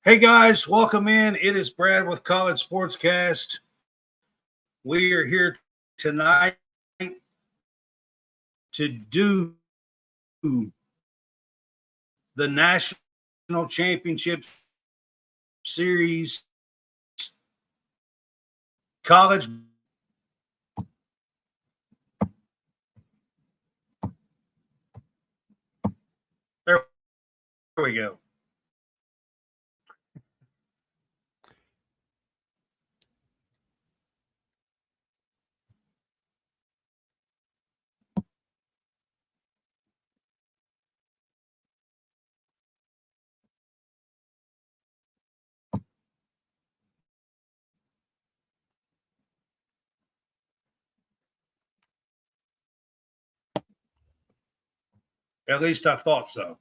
Hey guys, welcome in. It is Brad with College SportsCast. We are here tonight to do the National Championship Series college. There we go. At least I thought so.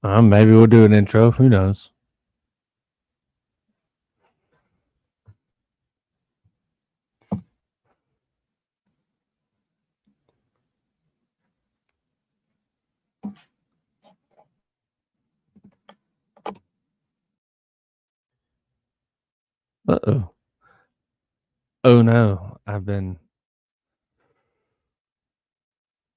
Maybe we'll do an intro. Who knows? Uh-oh. Oh, no.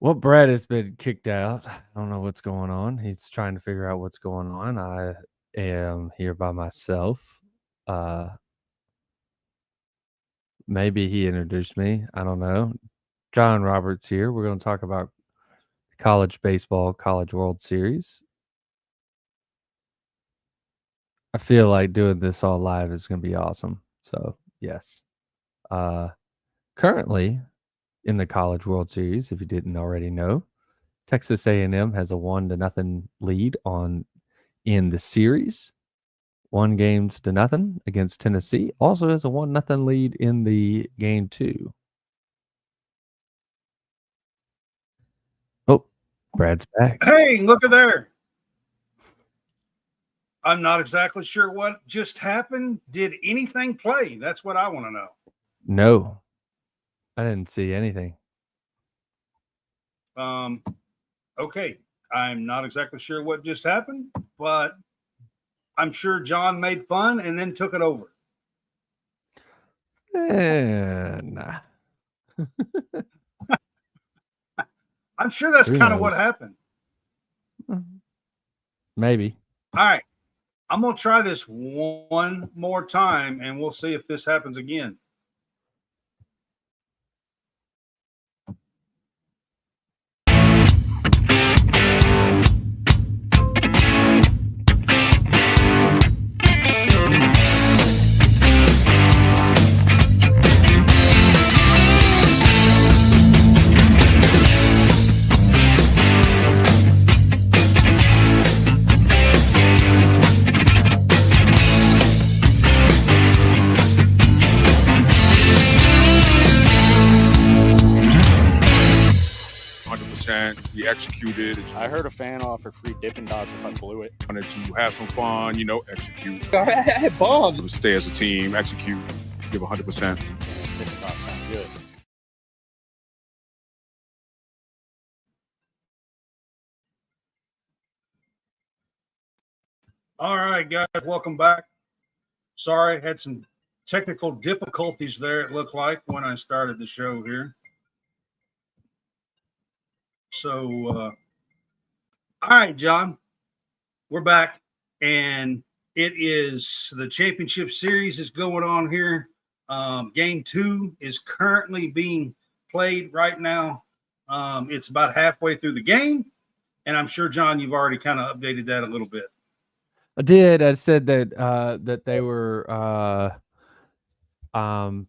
Well, Brad has been kicked out. I don't know what's going on. He's trying to figure out what's going on. I am here by myself. Maybe he introduced me. I don't know. John Roberts here. We're going to talk about college baseball, College World Series. I feel like doing this all live is going to be awesome. So, yes. Currently, in the College World Series, if you didn't already know, Texas A&M has a 1-0 lead in the series. 1-0 against Tennessee. Also has a 1-0 lead in the game 2. Oh, Brad's back. Hey, look at there. I'm not exactly sure what just happened. Did anything play? That's what I want to know. No, I didn't see anything. Okay. I'm not exactly sure what just happened, but I'm sure John made fun and then took it over. Nah. I'm sure that's Who kind of what knows? happened. Maybe. All right. I'm going to try this one more time and we'll see if this happens again. We executed. I heard a fan offer free Dippin' Dots if I blew it. Wanted to have some fun, execute. I had bombs. Stay as a team, execute, give 100%. Dippin' Dots sound good. All right, guys, welcome back. Sorry, had some technical difficulties there, it looked like, when I started the show here. So, all right, John, we're back, and it is the championship series is going on here. Game 2 is currently being played right now. It's about halfway through the game, and I'm sure, John, you've already kind of updated that a little bit. I did. I said that they were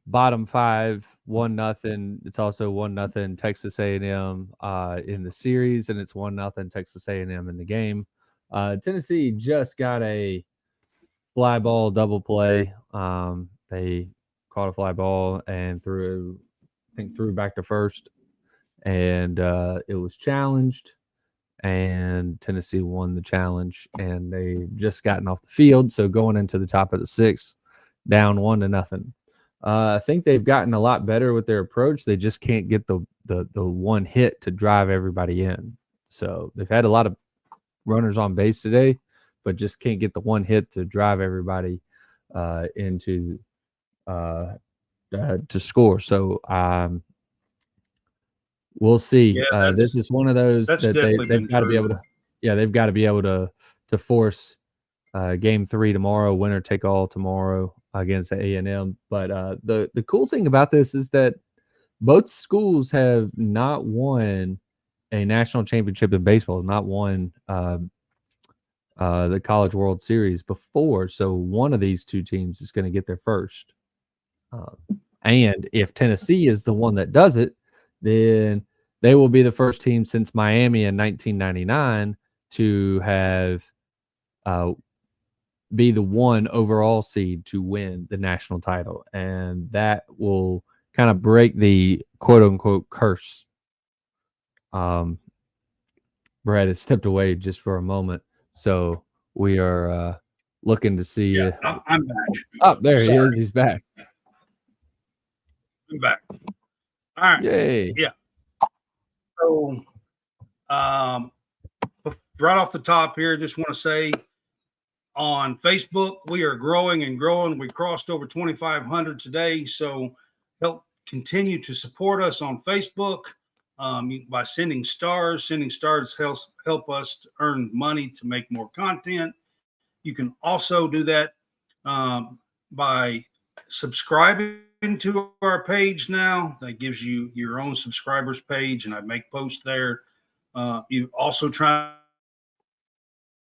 bottom 5, 1-0. It's also 1-0 Texas A&M in the series, and it's 1-0 Texas A&M in the game. Tennessee just got a fly ball double play. They caught a fly ball and threw back to first, and it was challenged. And Tennessee won the challenge, and they just gotten off the field. So going into the top of the 6th, down 1-0. I think they've gotten a lot better with their approach. They just can't get the one hit to drive everybody in. So they've had a lot of runners on base today, but just can't get the one hit to drive everybody into to score. So we'll see. Yeah, This is one of those that's that definitely they've been got to be true. able to. Yeah, they've got to be able to force game 3 tomorrow, winner take all tomorrow against A&M. But the cool thing about this is that both schools have not won a national championship in baseball, not won the College World Series before. So one of these two teams is going to get their first. And if Tennessee is the one that does it, then they will be the first team since Miami in 1999 to have be the one overall seed to win the national title. And that will kind of break the quote unquote curse. Brad has stepped away just for a moment. So we are looking to see. Yeah, I'm back. Oh, there he Sorry. is. He's back. I'm back. All right. Yay. Yeah. So, right off the top here, just want to say on Facebook, we are growing and growing. We crossed over 2,500 today. So help continue to support us on Facebook by sending stars. Sending stars help us to earn money to make more content. You can also do that by subscribing to our page now. That gives you your own subscribers page, and I make posts there. You also try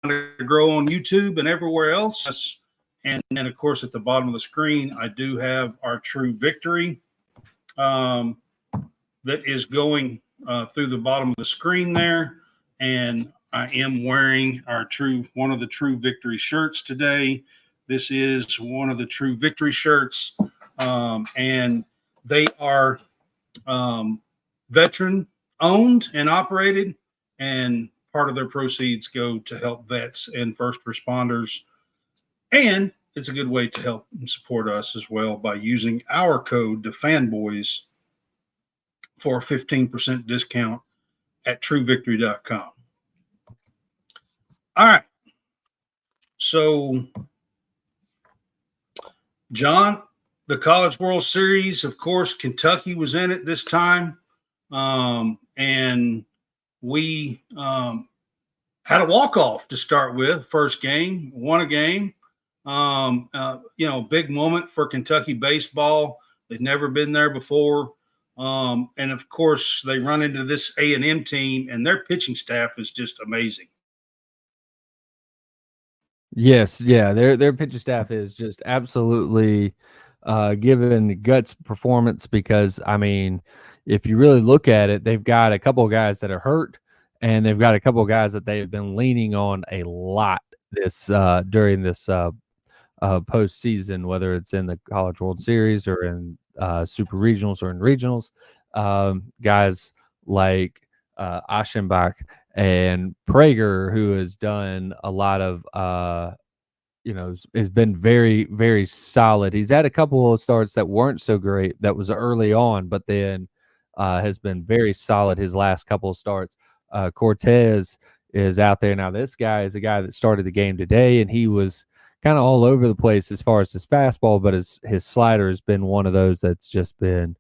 to grow on YouTube and everywhere else. And then, of course, at the bottom of the screen, I do have our True Victory that is going through the bottom of the screen there. And I am wearing one of the True Victory shirts today. This is one of the True Victory shirts. And they are veteran owned and operated, and part of their proceeds go to help vets and first responders. And it's a good way to help support us as well by using our code, the Fanboys, for a 15% discount at truevictory.com. All right. So, John, the College World Series, of course, Kentucky was in it this time. And we had a walk-off to start with. First game, won a game. Big moment for Kentucky baseball. They've never been there before. And of course, they run into this A&M team, and their pitching staff is just amazing. Yes, yeah, their pitching staff is just absolutely giving guts performance because, I mean, if you really look at it, they've got a couple of guys that are hurt, and they've got a couple of guys that they've been leaning on a lot during this postseason, whether it's in the College World Series or in Super Regionals or in Regionals. Guys like Aschenbach and Prager, who has done a lot of has been very, very solid. He's had a couple of starts that weren't so great. That was early on, but then has been very solid his last couple of starts. Cortez is out there now. This guy is a guy that started the game today, and he was kind of all over the place as far as his fastball, but his slider has been one of those that's just been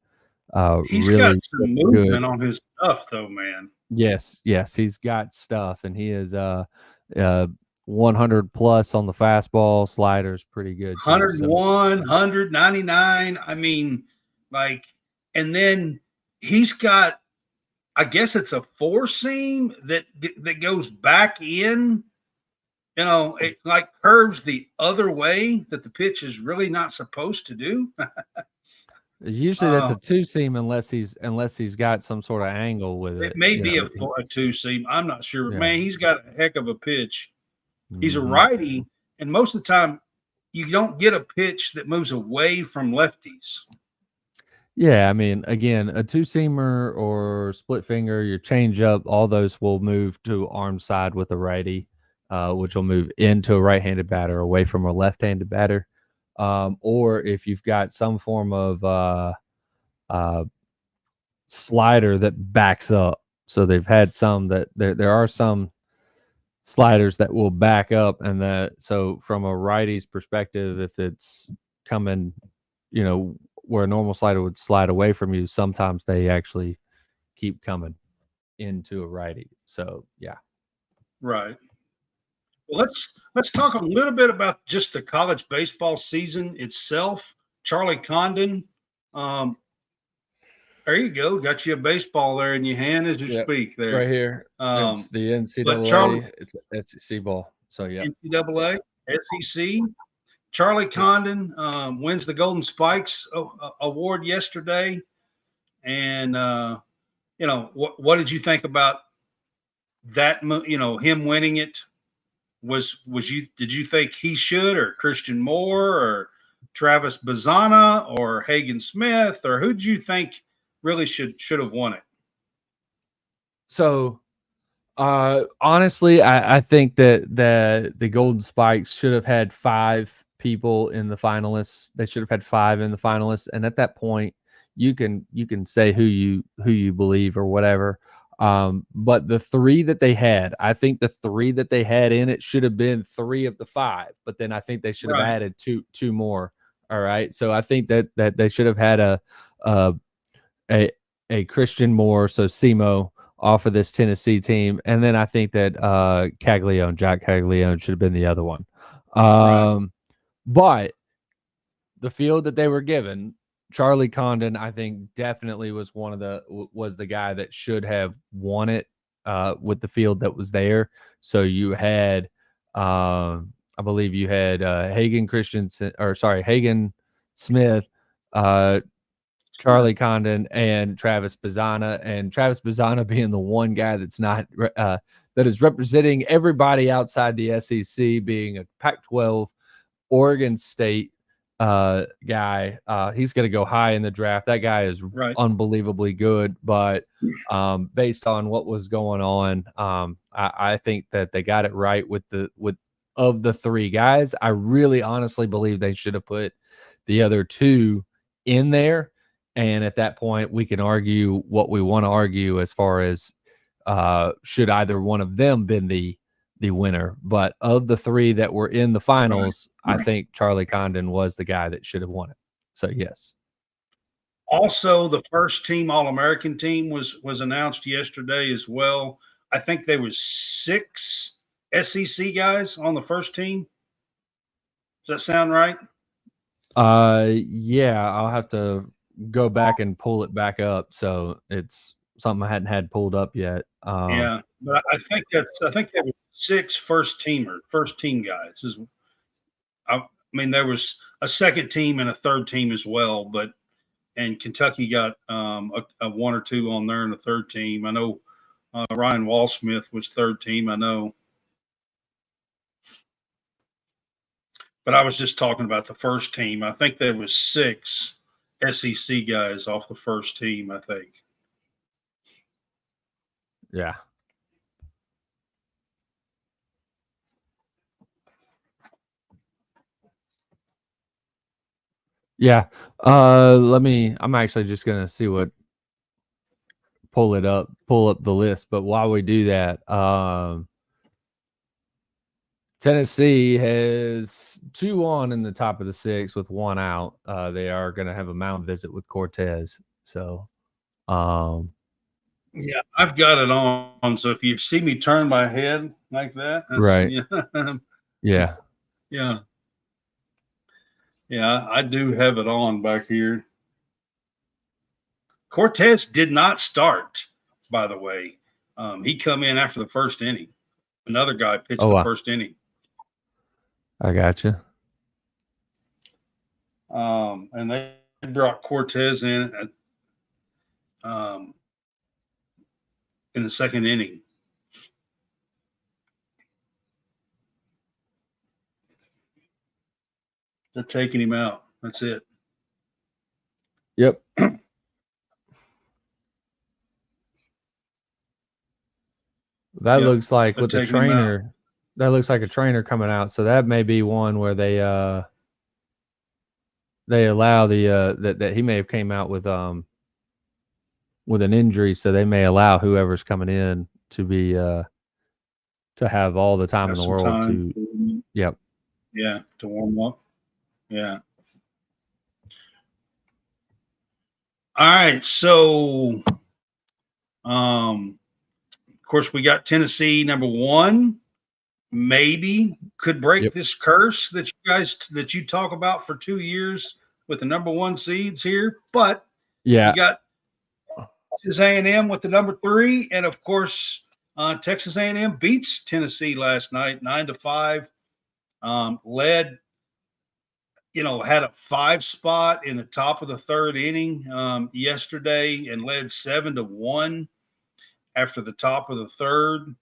He's really got some movement good on his stuff, though, man. Yes, he's got stuff, and he is 100 plus on the fastball. Slider's pretty good too, 101, 199. I mean, and then he's got, I guess it's a four seam that goes back in. It like curves the other way that the pitch is really not supposed to do. Usually that's a two seam unless he's got some sort of angle with it. It may be a two seam. I'm not sure. Yeah. Man, he's got a heck of a pitch. He's a righty, and most of the time you don't get a pitch that moves away from lefties. Yeah, I mean, again, a two-seamer or split finger, your changeup, all those will move to arm side with a righty, which will move into a right-handed batter away from a left-handed batter. Or if you've got some form of slider that backs up. So they've had some that there are some sliders that will back up, and so from a righty's perspective, if it's coming, where a normal slider would slide away from you, sometimes they actually keep coming into a righty. So yeah. Right. Well, let's talk a little bit about just the college baseball season itself. Charlie Condon, there you go. Got you a baseball there in your hand as you Yep, speak. There, right here. It's the Charlie- NCAA. It's SEC ball. So yeah. NCAA, SEC. Charlie Condon wins the Golden Spikes award yesterday, and what did you think about that? Him winning it. Did you think he should, or Christian Moore, or Travis Bazana, or Hagen Smith, or who did you think really should have won it? So honestly, I think that the Golden Spikes should have had 5 people in the finalists. They should have had 5 in the finalists, and at that point, you can say who you believe or whatever. But the 3 that they had, I think the 3 that they had in it should have been 3 of the 5. But then I think they should have added two more. All right, so I think that they should have had a Christian Moore, so SEMO, off of this Tennessee team, and then I think that Jack Caglione should have been the other one. But the field that they were given, Charlie Condon, I think definitely was the guy that should have won it with the field that was there. So you had, I believe you had Hagen Smith, Charlie Condon, and Travis Bazana, and Travis Bazana being the one guy that's not that is representing everybody outside the SEC, being a Pac-12 Oregon State guy. He's going to go high in the draft. That guy is unbelievably good, but based on what was going on, I think that they got it right with of the 3 guys. I really honestly believe they should have put the other 2 in there. And at that point, we can argue what we want to argue as far as should either one of them been the winner. But of the 3 that were in the finals, I think Charlie Condon was the guy that should have won it. So yes. Also, the first team All-American team was announced yesterday as well. I think there was 6 SEC guys on the first team. Does that sound right? Yeah, I'll have to go back and pull it back up. So it's something I hadn't had pulled up yet. Yeah, but I think there was 6 first team guys. I mean, there was a second team and a third team as well, and Kentucky got a 1 or 2 on there in the third team. I know Ryan Walsmith was third team. I know. But I was just talking about the first team. I think there was 6 SEC guys off the first team, I think. Yeah. Yeah. I'm actually just going to see pull up the list. But while we do that, Tennessee has 2 on in the top of the 6 with 1 out. They are going to have a mound visit with Cortez. So, yeah, I've got it on. So if you see me turn my head like that, right? Yeah. Yeah, I do have it on back here. Cortez did not start, by the way. He come in after the first inning. Another guy pitched the first inning. I gotcha. And they brought Cortez in the second inning. They're taking him out. That's it. Yep. That looks like with the trainer. That looks like a trainer coming out. So that may be one where they allow that he may have came out with an injury, so they may allow whoever's coming in to be to have all the time Have in the some world time. to. Yep. Yeah, to warm up. Yeah. All right. So, of course, we got Tennessee #1. Maybe could break Yep. this curse that you talk about for 2 years with the #1 seeds here. But Yeah. you got Texas A&M with the #3, and of course, Texas A&M beats Tennessee last night 9-5. Led, had a 5 spot in the top of the third inning yesterday, and led 7-1 after the top of the third,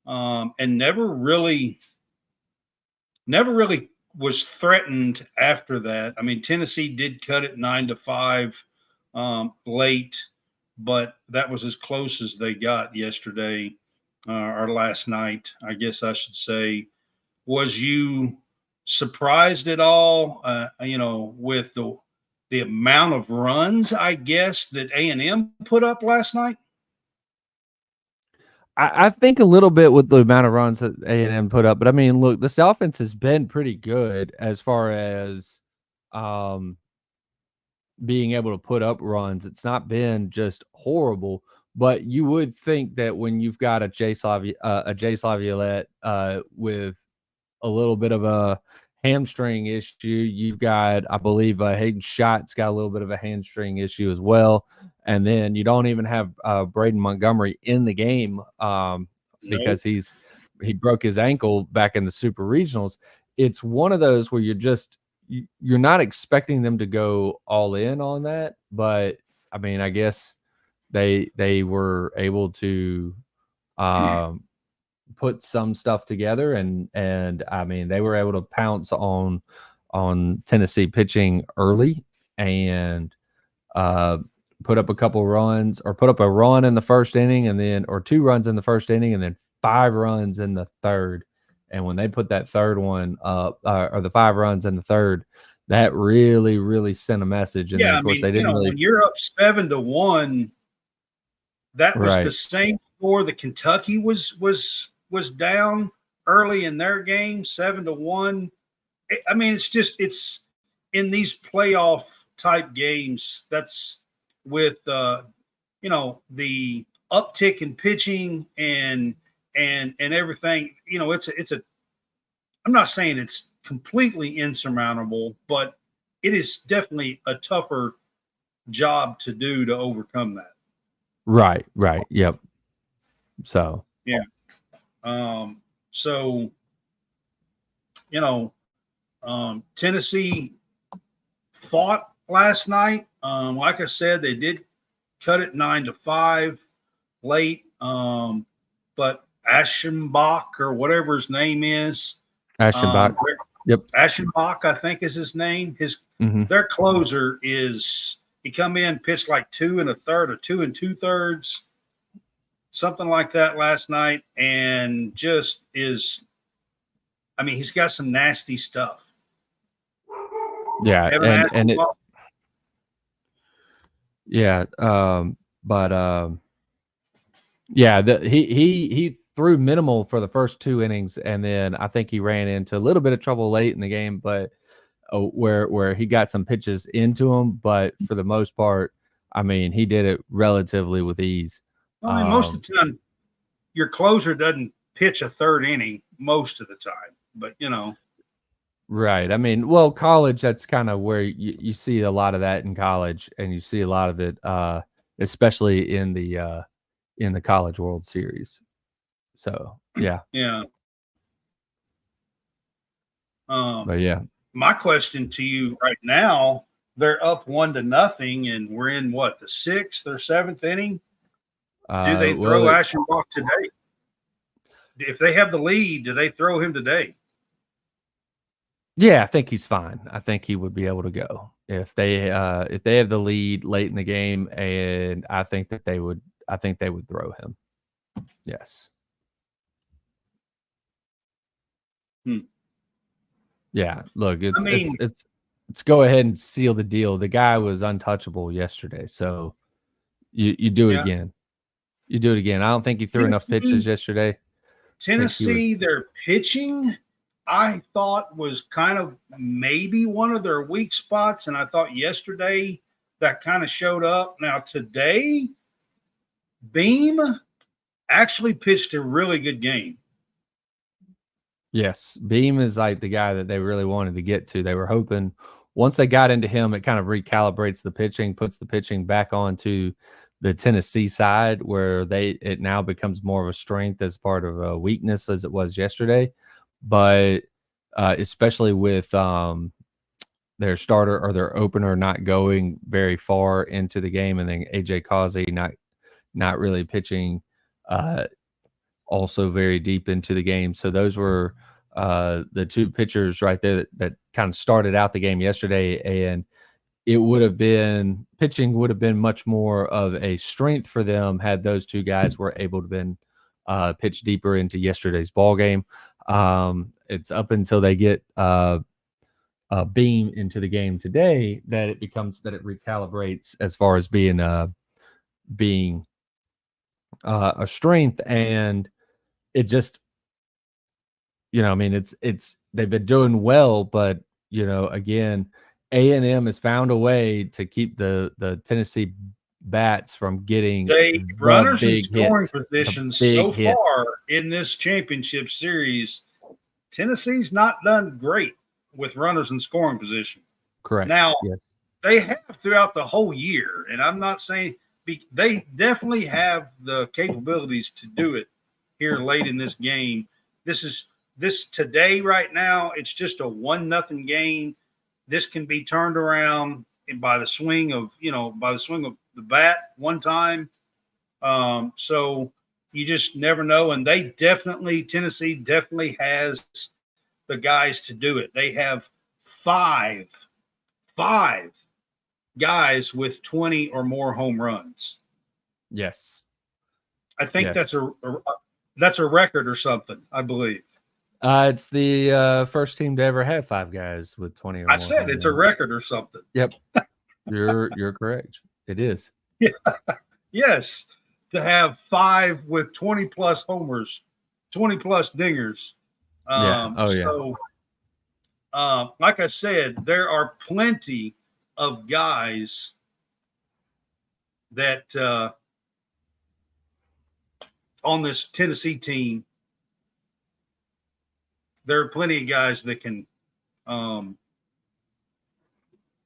and never really was threatened after that. I mean, Tennessee did cut it 9-5 late, but that was as close as they got yesterday or last night, I guess I should say. Was you surprised at all, with the amount of runs, I guess, that A&M put up last night? I think a little bit with the amount of runs that A&M put up, but I mean, look, this offense has been pretty good as far as being able to put up runs. It's not been just horrible, but you would think that when you've got a Jay Slaviolette with a little bit of a hamstring issue, you've got, I believe, Hayden Schott's got a little bit of a hamstring issue as well, and then you don't even have Braden Montgomery in the game because he broke his ankle back in the Super Regionals. It's one of those where you're not expecting them to go all in on that, but I mean, I guess they were able to put some stuff together, and I mean, they were able to pounce on Tennessee pitching early and put up a couple runs, or put up a run in the first inning, or 2 runs in the first inning, and then 5 runs in the third. And when they put that third one up, or the 5 runs in the third, that really, really sent a message. And then, of course, they didn't really. When you're up 7-1, that was the same score that Kentucky was down early in their game, 7-1. I mean, it's in these playoff type games. That's with the uptick in pitching and everything. I'm not saying it's completely insurmountable, but it is definitely a tougher job to do to overcome that. Right. Yep. So. Yeah. Tennessee fought last night. Like I said, they did cut it 9-5 late. But Aschenbach, or whatever his name is. Aschenbach. Yep. Aschenbach, I think, is his name. Their closer he come in, pitched like 2 1/3 or 2 2/3, something like that last night, and just he's got some nasty stuff. Yeah, he threw minimal for the first 2 innings, and then I think he ran into a little bit of trouble late in the game, but where he got some pitches into him, but for the most part, I mean, he did it relatively with ease. I mean, most of the time, your closer doesn't pitch a 3rd inning most of the time, but Right. I mean, well, college, that's kind of where you see a lot of that in college, and you see a lot of it, especially in the College World Series. So, yeah. Yeah. But yeah. My question to you right now, they're up 1-0, and we're in the 6th or 7th inning. Do they throw Aschenbach today? If they have the lead, do they throw him today? Yeah, I think he's fine. I think he would be able to go if they have the lead late in the game, and I think they would throw him. Yes. Yeah, look, it's go ahead and seal the deal. The guy was untouchable yesterday, so you do it again. You do it again. I don't think he threw enough pitches yesterday. Tennessee, their pitching, I thought was kind of maybe one of their weak spots, and I thought yesterday that kind of showed up. Now today, Beam actually pitched a really good game. Yes, Beam is like the guy that they really wanted to get to. They were hoping once they got into him, it kind of recalibrates the pitching, puts the pitching back onto the Tennessee side where it now becomes more of a strength as part of a weakness as it was yesterday. But especially with their starter or their opener not going very far into the game, and then AJ Causey not really pitching also very deep into the game. So those were the two pitchers right there that kind of started out the game yesterday, and pitching would have been much more of a strength for them had those two guys were able to been pitch deeper into yesterday's ball game. It's up until they get Beam into the game today that it recalibrates as far as being a strength. And it just, I mean, it's they've been doing well, but again, A&M has found a way to keep the Tennessee bats from getting runners in scoring position so far in this championship series. Tennessee's not done great with runners in scoring position. Correct. Now, yes, they have throughout the whole year, and I'm not saying they definitely have the capabilities to do it here late in this game. This today right now, it's just a 1-0 game. This can be turned around by the swing of the bat one time. So you just never know. And Tennessee definitely has the guys to do it. They have five guys with 20 or more home runs. Yes. I think that's a record or something, I believe. It's the first team to ever have 5 guys with 20 or more. I said it's a record or something. Yep. You're correct. It is. Yeah. Yes. To have 5 with 20 plus homers, 20 plus dingers. Like I said, there are plenty of guys that on this Tennessee team, there are plenty of guys that can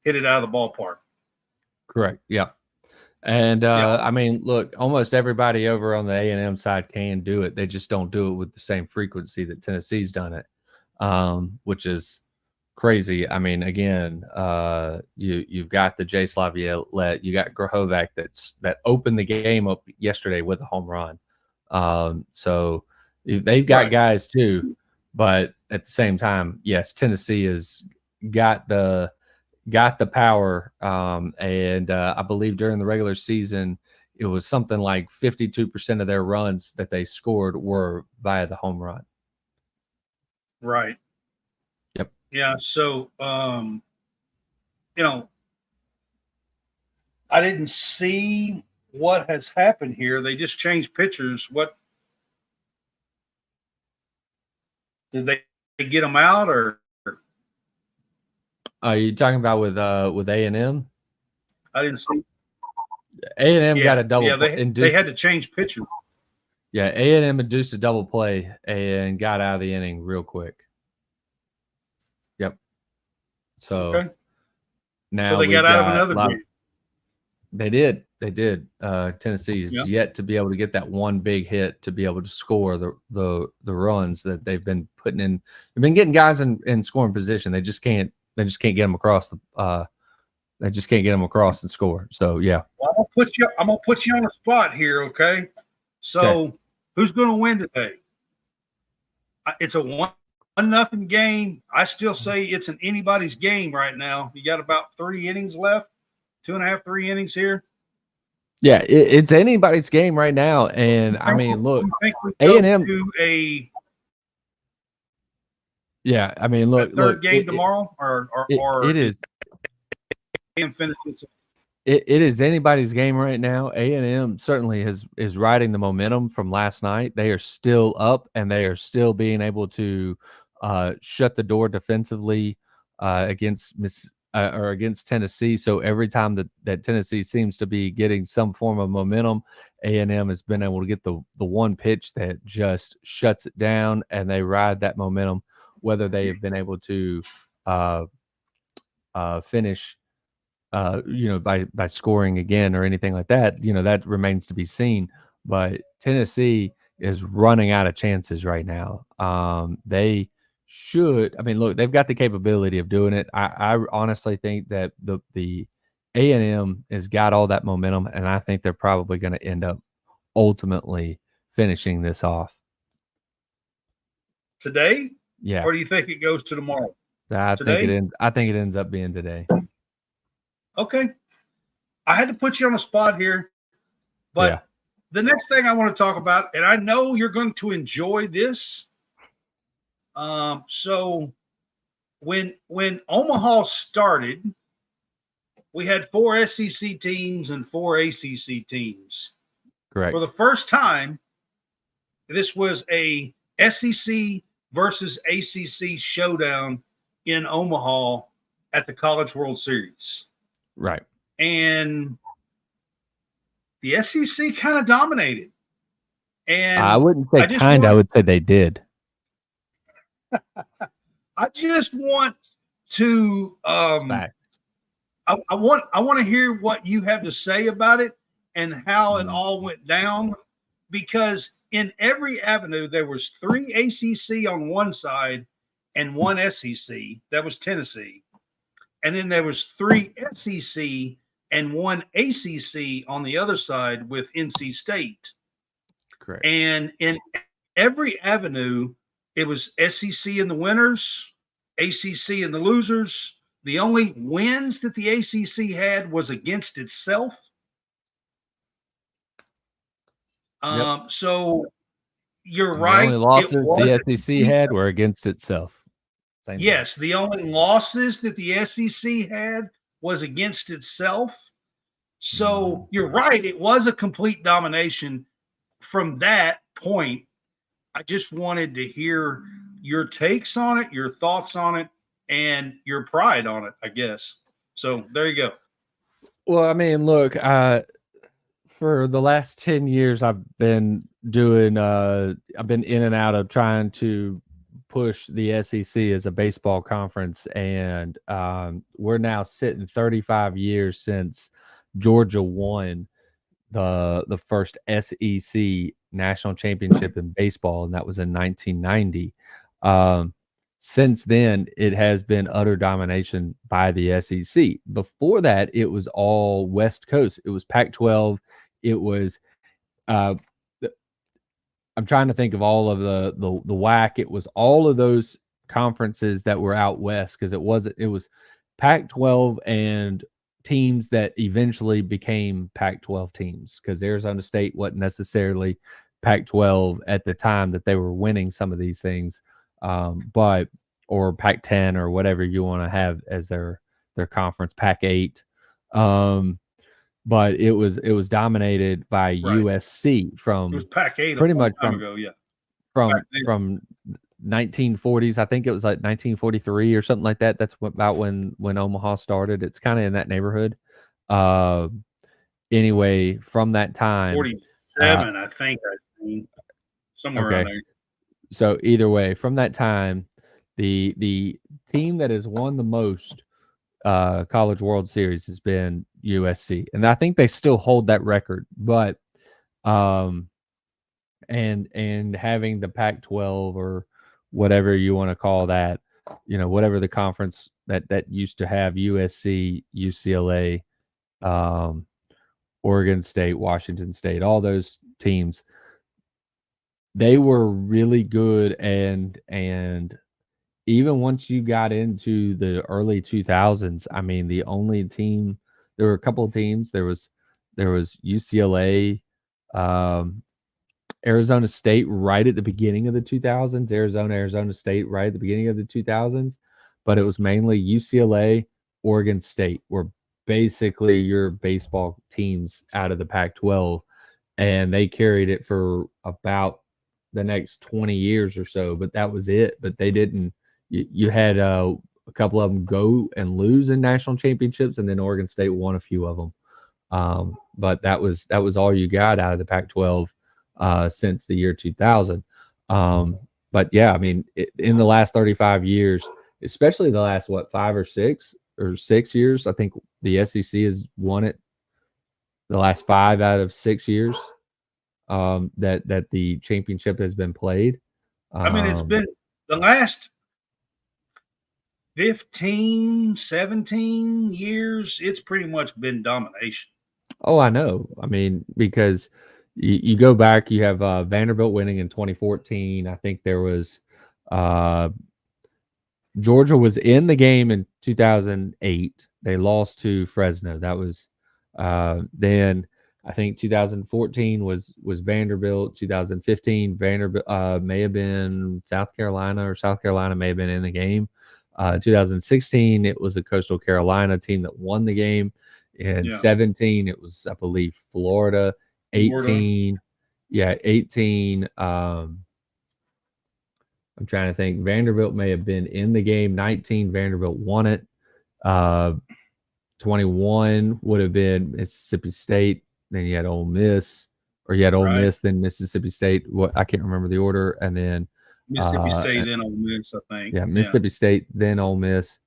hit it out of the ballpark. Correct. Yeah. And I mean, look, almost everybody over on the A&M side can do it. They just don't do it with the same frequency that Tennessee's done it, which is crazy. I mean, again, you've got the Jay Slavielette, you got Grahovac that opened the game up yesterday with a home run. So they've got guys too, but at the same time, yes, Tennessee has got the power. And I believe during the regular season, it was something like 52% of their runs that they scored were via the home run. Right. Yep. Yeah. So, I didn't see what has happened here. They just changed pitchers. What did they get them out, or? Are you talking about with A&M? I didn't see. A&M got a double. Yeah, they had to change pitchers. Yeah, A&M induced a double play and got out of the inning real quick. Yep. So now they got out of another game. They did. Tennessee is yet to be able to get that one big hit to be able to score the runs that they've been putting in. They've been getting guys in scoring position. They just can't get them across they just can't get them across and score. So yeah. Well, I'm gonna put you on the spot here, okay? So who's gonna win today? It's a 1-0 game. I still say it's an anybody's game right now. You got about 3 innings left, 2.5, 3 innings here. Yeah, it's anybody's game right now. And I mean, look, A&M Yeah, I mean, look, third game tomorrow, or it is. And finish this. it is anybody's game right now. A&M certainly is riding the momentum from last night. They are still up, and they are still being able to shut the door defensively against against Tennessee. So every time that Tennessee seems to be getting some form of momentum, A&M has been able to get the one pitch that just shuts it down, and they ride that momentum. Whether they have been able to finish by scoring again or anything like that, that remains to be seen. But Tennessee is running out of chances right now. They should. I mean, look, they've got the capability of doing it. I honestly think that the A&M has got all that momentum, and I think they're probably going to end up ultimately finishing this off today. Yeah. Or do you think it goes to tomorrow? I think it ends up being today. Okay. I had to put you on the spot here, but the next thing I want to talk about, and I know you're going to enjoy this. So when Omaha started, we had 4 SEC teams and 4 ACC teams. Correct. For the first time, this was a SEC versus ACC showdown in Omaha at the College World Series. Right. And the SEC kind of dominated. And I wouldn't say kind, I would say they did. I just want to I want to hear what you have to say about it and how it all went down, because in every avenue there was 3 ACC on one side and 1 SEC. That was Tennessee. And then there was 3 SEC and 1 ACC on the other side with NC State. Correct. And in every avenue, it was SEC in the winners, ACC in the losers. The only wins that the ACC had was against itself. So you're right. The only losses the SEC had were against itself. Yes, the only losses that the SEC had was against itself. So you're right. It was a complete domination from that point. I just wanted to hear your takes on it, your thoughts on it, and your pride on it, I guess. So there you go. Well, I mean, look, for the last 10 years, I've been in and out of trying to push the SEC as a baseball conference. And we're now sitting 35 years since Georgia won the first SEC national championship in baseball, and that was in 1990. Since then, it has been utter domination by the SEC. Before that, it was all West Coast. It was Pac-12. It was I'm trying to think of all of the WAC. It was all of those conferences that were out west, because it was Pac-12 and teams that eventually became Pac-12 teams, because Arizona State wasn't necessarily Pac-12 at the time that they were winning some of these things, or Pac-10 or whatever you want to have as their conference, Pac-8. But it was dominated by USC from, it was Pac-8 pretty much from 1940s. I think it was like 1943 or something like that. That's about when Omaha started. It's kind of in that neighborhood. Anyway, from that time, 47, I think I've seen somewhere around there. So either way, from that time, the team that has won the most College World Series has been USC, and I think they still hold that record. But and having the Pac-12 or whatever you want to call that, whatever the conference that used to have USC, UCLA, Oregon State, Washington State, all those teams, they were really good. And even once you got into the early 2000s, I mean, there were a couple of teams. There was UCLA, Arizona State right at the beginning of the 2000s, Arizona State right at the beginning of the 2000s, but it was mainly UCLA, Oregon State were basically your baseball teams out of the Pac-12, and they carried it for about the next 20 years or so, but that was it. But they didn't. You had a couple of them go and lose in national championships, and then Oregon State won a few of them. But that was all you got out of the Pac-12 since the year 2000. But yeah, I mean, in the last 35 years, especially the last 6 years, I think the SEC has won it the last 5 out of 6 years that the championship has been played. I mean, it's been the last 15, 17 years, it's pretty much been domination. Oh, I know. I mean, because you go back, you have Vanderbilt winning in 2014. I think there was Georgia was in the game in 2008. They lost to Fresno. That was then I think 2014 was Vanderbilt. 2015 Vanderbilt may have been South Carolina, or South Carolina may have been in the game. 2016 it was a Coastal Carolina team that won the game. In 17 it was, I believe, Florida. 18, 18. I'm trying to think. Vanderbilt may have been in the game. 19, Vanderbilt won it. 21 would have been Mississippi State. Then you had Ole Miss, or you had Ole Miss, then Mississippi State. What, I can't remember the order. And then Mississippi State, then Ole Miss, I think. Yeah, Mississippi State, then Ole Miss,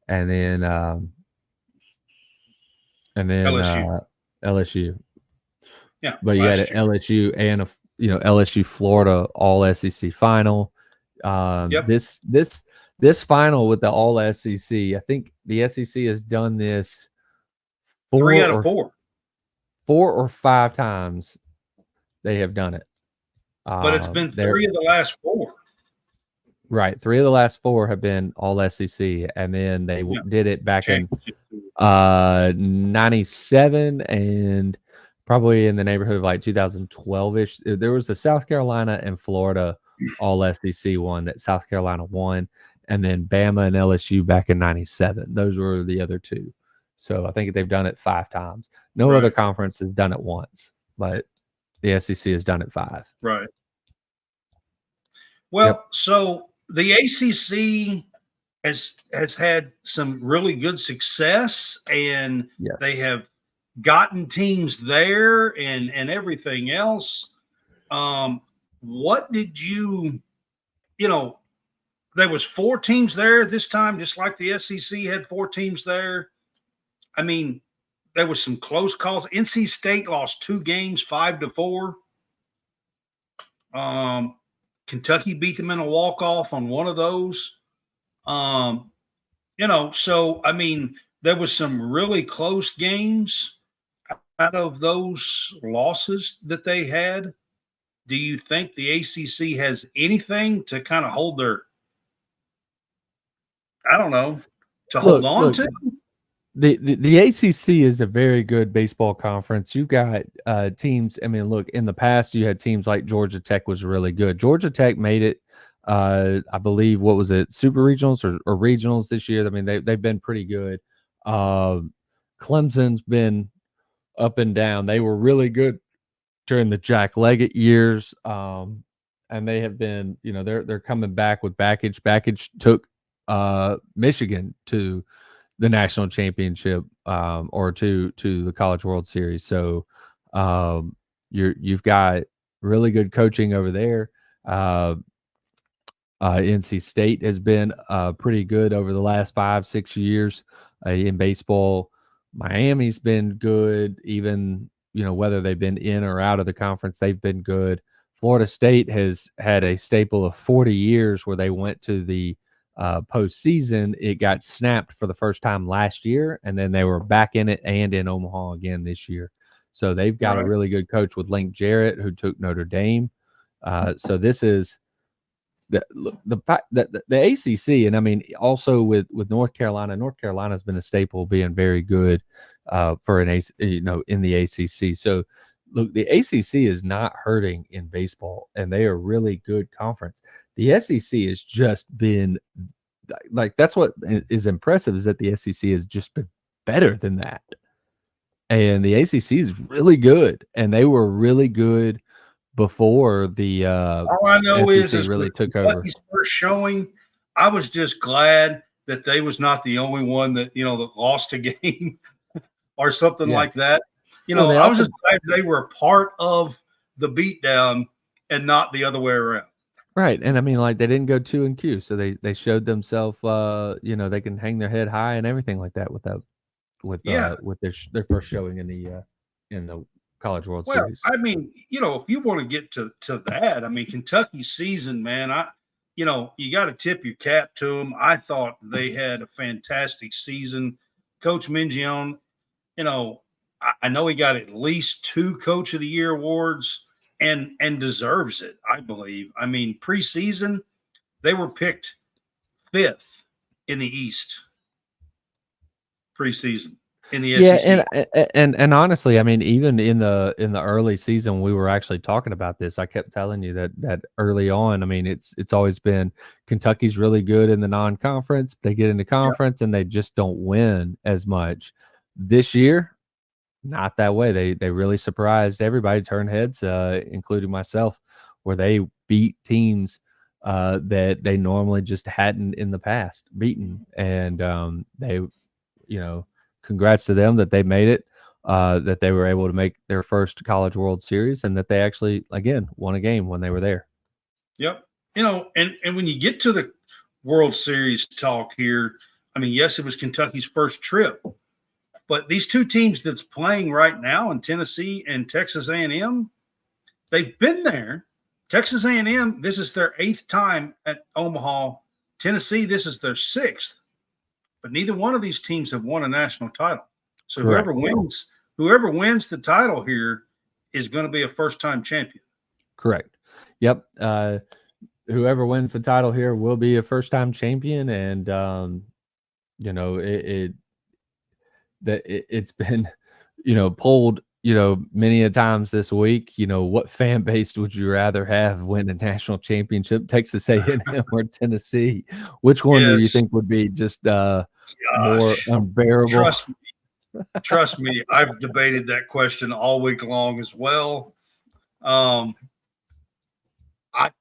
and then LSU. Yeah, but you had an LSU and a LSU Florida all SEC final. This final with the all SEC, I think the SEC has done this 3 out of 4. 4 or 5 times they have done it. But it's been 3 of the last 4. Right. 3 of the last 4 have been all SEC, and then they did it back in 97 and probably in the neighborhood of like 2012-ish. There was the South Carolina and Florida all SEC one that South Carolina won, and then Bama and LSU back in 97. Those were the other 2. So I think they've done it 5 times. No other conference has done it once, but the SEC has done it 5. Right. Well, so the ACC has had some really good success, and they have gotten teams there and everything else. What did there was 4 teams there this time, just like the SEC had 4 teams there. I mean, there was some close calls. NC State lost 2 games, 5-4. Kentucky beat them in a walk-off on one of those. So I mean, there was some really close games out of those losses that they had. Do you think the ACC has anything to kind of hold their, hold on to? The ACC is a very good baseball conference. You've got teams. I mean, look, in the past, you had teams like Georgia Tech was really good. Georgia Tech made it, I believe, what was it, super regionals or regionals this year? I mean, they've been pretty good. Clemson's been up and down. They were really good during the Jack Leggett years, and they have been, they're coming back with Backage. Backage took Michigan to the national championship, or to the College World Series. So you've got really good coaching over there. NC State has been pretty good over the last 5-6 years in baseball. Miami's been good, even whether they've been in or out of the conference, they've been good. Florida State has had a staple of 40 years where they went to the postseason. It got snapped for the first time last year, and then they were back in it and in Omaha again this year. So they've got a really good coach with Link Jarrett, who took Notre Dame. So this is the ACC, and I mean also with North Carolina. North Carolina's been a staple, being very good for in the ACC. So look, the ACC is not hurting in baseball, and they are really good conference. The SEC has just been like, that's what is impressive, is that the SEC has just been better than that. And the ACC is really good, and they were really good before the All I know SEC is really with took over. Kentucky's first showing, I was just glad that they was not the only one that that lost a game or something Yeah. like that. Well, they I was also- just glad they were a part of the beatdown and not the other way around. Right, and I mean, like, they didn't go 2 and Q, so they showed themselves, they can hang their head high and everything like that with Yeah. their first showing in the College World Well, Series. I mean, if you want to get to that, I mean, Kentucky's season, man, you got to tip your cap to them. I thought they had a fantastic season. Coach Mingione, I know he got at least 2 Coach of the Year awards and deserves it, I believe. I mean, preseason, they were picked 5th in the East preseason in the Yeah, SEC. and honestly, I mean, even in the early season, we were actually talking about this. I kept telling you that early on. I mean, it's always been Kentucky's really good in the non-conference. They get into conference and they just don't win as much. This year, not that way. They really surprised everybody, turned heads, including myself, where they beat teams that they normally just hadn't in the past beaten, and they, congrats to them that they made it, that they were able to make their first College World Series, and that they actually, again, won a game when they were there. Yep. And when you get to the World Series talk here, I mean, yes, it was Kentucky's first trip, but these 2 teams that's playing right now in Tennessee and Texas A&M, they've been there. Texas A&M, this is their 8th time at Omaha. Tennessee, this is their 6th. But neither one of these teams have won a national title. So Correct. whoever wins the title here is going to be a first-time champion. Correct. Yep. Whoever wins the title here will be a first-time champion, and it's been, polled, many a times this week. What fan base would you rather have win a national championship, Texas A&M or Tennessee? Which one do you think would be just more unbearable? Trust me, I've debated that question all week long as well. I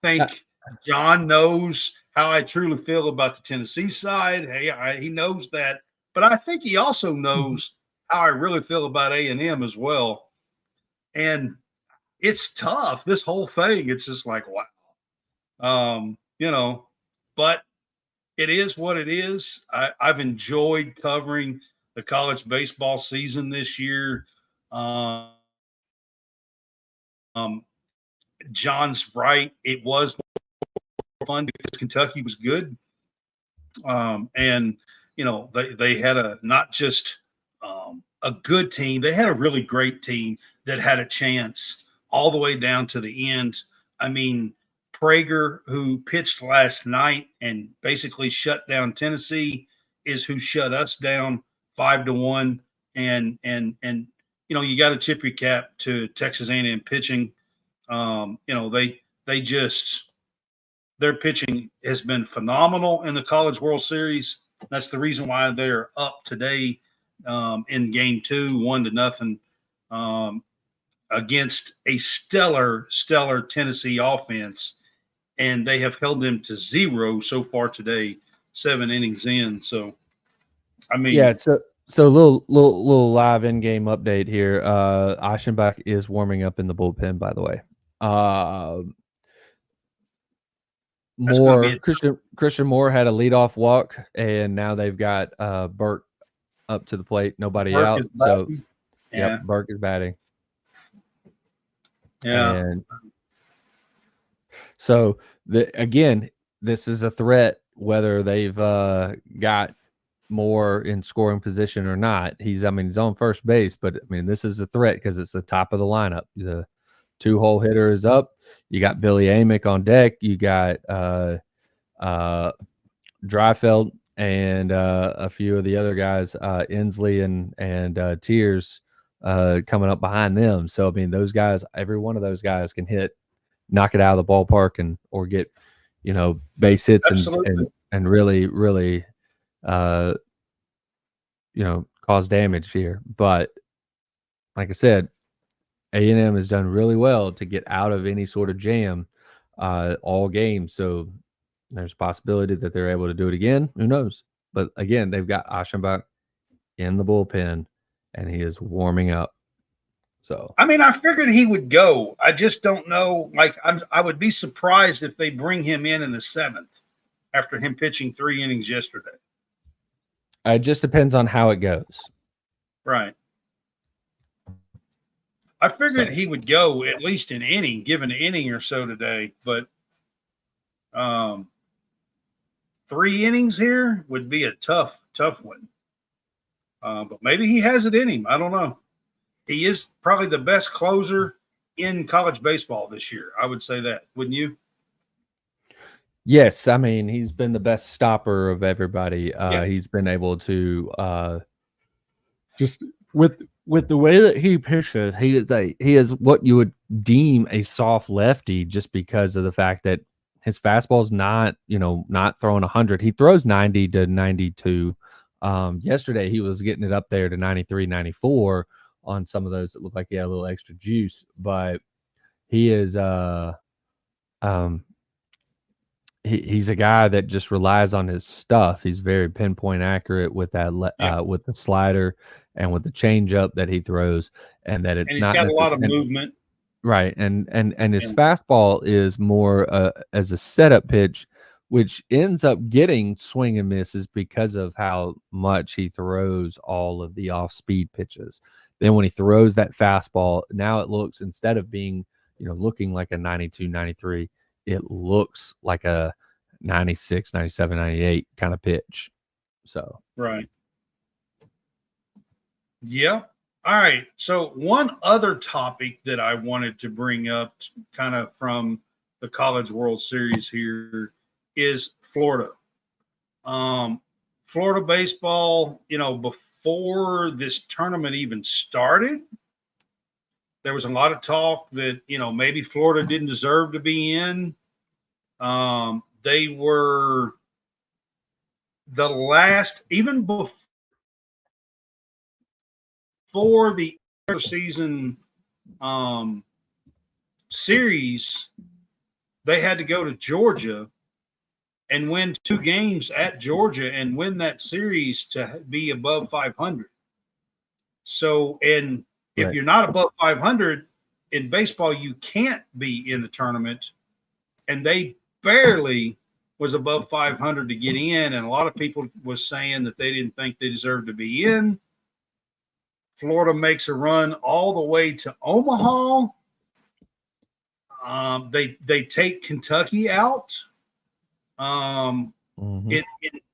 think John knows how I truly feel about the Tennessee side. Hey, he knows that, but I think he also knows how I really feel about A&M as well. And it's tough. This whole thing, it's just like, wow. But it is what it is. I've enjoyed covering the college baseball season this year. John's right. It was more fun because Kentucky was good. And they had not just a good team, they had a really great team that had a chance all the way down to the end. I mean, Prager, who pitched last night and basically shut down Tennessee, is who shut us down 5-1. And you got to tip your cap to Texas A&M pitching. Their pitching has been phenomenal in the College World Series. That's the reason why they're up today in Game 2, 1-0, against a stellar Tennessee offense, and they have held them to 0 so far today, 7 innings in. So, I mean, yeah. So a little live in-game update here. Aschenbach is warming up in the bullpen, by the way. Christian Moore had a leadoff walk, and now they've got Burke up to the plate, nobody out. So, yeah, Burke is batting. Yeah. And so again, this is a threat whether they've got more in scoring position or not. He's on first base, but I mean, this is a threat because it's the top of the lineup. The 2-hole hitter is up. You got Billy Amick on deck. You got Dreifeld and a few of the other guys, Inslee and Tiers, coming up behind them. So I mean, those guys, every one of those guys can knock it out of the ballpark or get base hits and really cause damage here. But like I said, A&M has done really well to get out of any sort of jam all game. So there's a possibility that they're able to do it again. Who knows? But again, they've got Aschenbach in the bullpen, and he is warming up. So I mean, I figured he would go. I just don't know. Like, I would be surprised if they bring him in the 7th after him pitching 3 innings yesterday. it just depends on how it goes. Right. I figured he would go at least an inning, give an inning or so today, but 3 innings here would be a tough one. But maybe he has it in him. I don't know. He is probably the best closer in college baseball this year. I would say that, wouldn't you? Yes, I mean, he's been the best stopper of everybody. He's been able to just with the way that he pitches, he is what you would deem a soft lefty, just because of the fact that his fastball's not throwing 100. He throws 90 to 92. Yesterday he was getting it up there to 93, 94 on some of those that look like he had a little extra juice, but he is he's a guy that just relies on his stuff. He's very pinpoint accurate with that with the slider and with the changeup that he throws, and that it's not got a lot of movement. Right, and his fastball is more as a setup pitch, which ends up getting swing and misses because of how much he throws all of the off-speed pitches. Then when he throws that fastball, now it looks, instead of being, looking like a 92, 93, it looks like a 96, 97, 98 kind of pitch. So, right. Yeah. All right. So one other topic that I wanted to bring up kind of from the College World Series here is Florida. Florida baseball, before this tournament even started, there was a lot of talk that, maybe Florida didn't deserve to be in. They were the last, even before the season series, they had to go to Georgia and win 2 games at Georgia and win that series to be above 500. So, and if you're not above 500 in baseball, you can't be in the tournament. And they barely was above 500 to get in. And a lot of people was saying that they didn't think they deserved to be in. Florida makes a run all the way to Omaha. They take Kentucky out.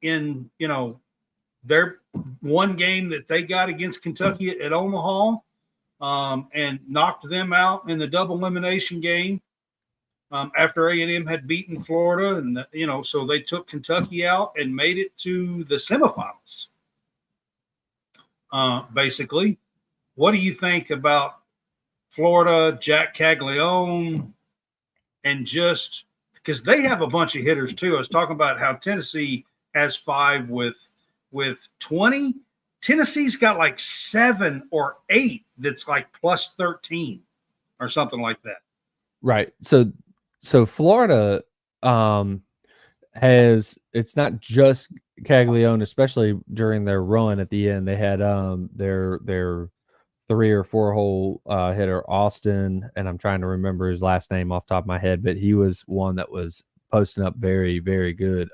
In their one game that they got against Kentucky at Omaha, and knocked them out in the double elimination game after A&M had beaten Florida, and so they took Kentucky out and made it to the semifinals. Basically, what do you think about Florida, Jack Caglione, and just because they have a bunch of hitters too? I was talking about how Tennessee has 5 with 20. Tennessee's got like 7 or 8 that's like plus 13 or something like that. Right. So Florida has, it's not just Caglione, especially during their run at the end. They had their 3 or 4 hole hitter, Austin, and I'm trying to remember his last name off the top of my head, but he was one that was posting up very, very good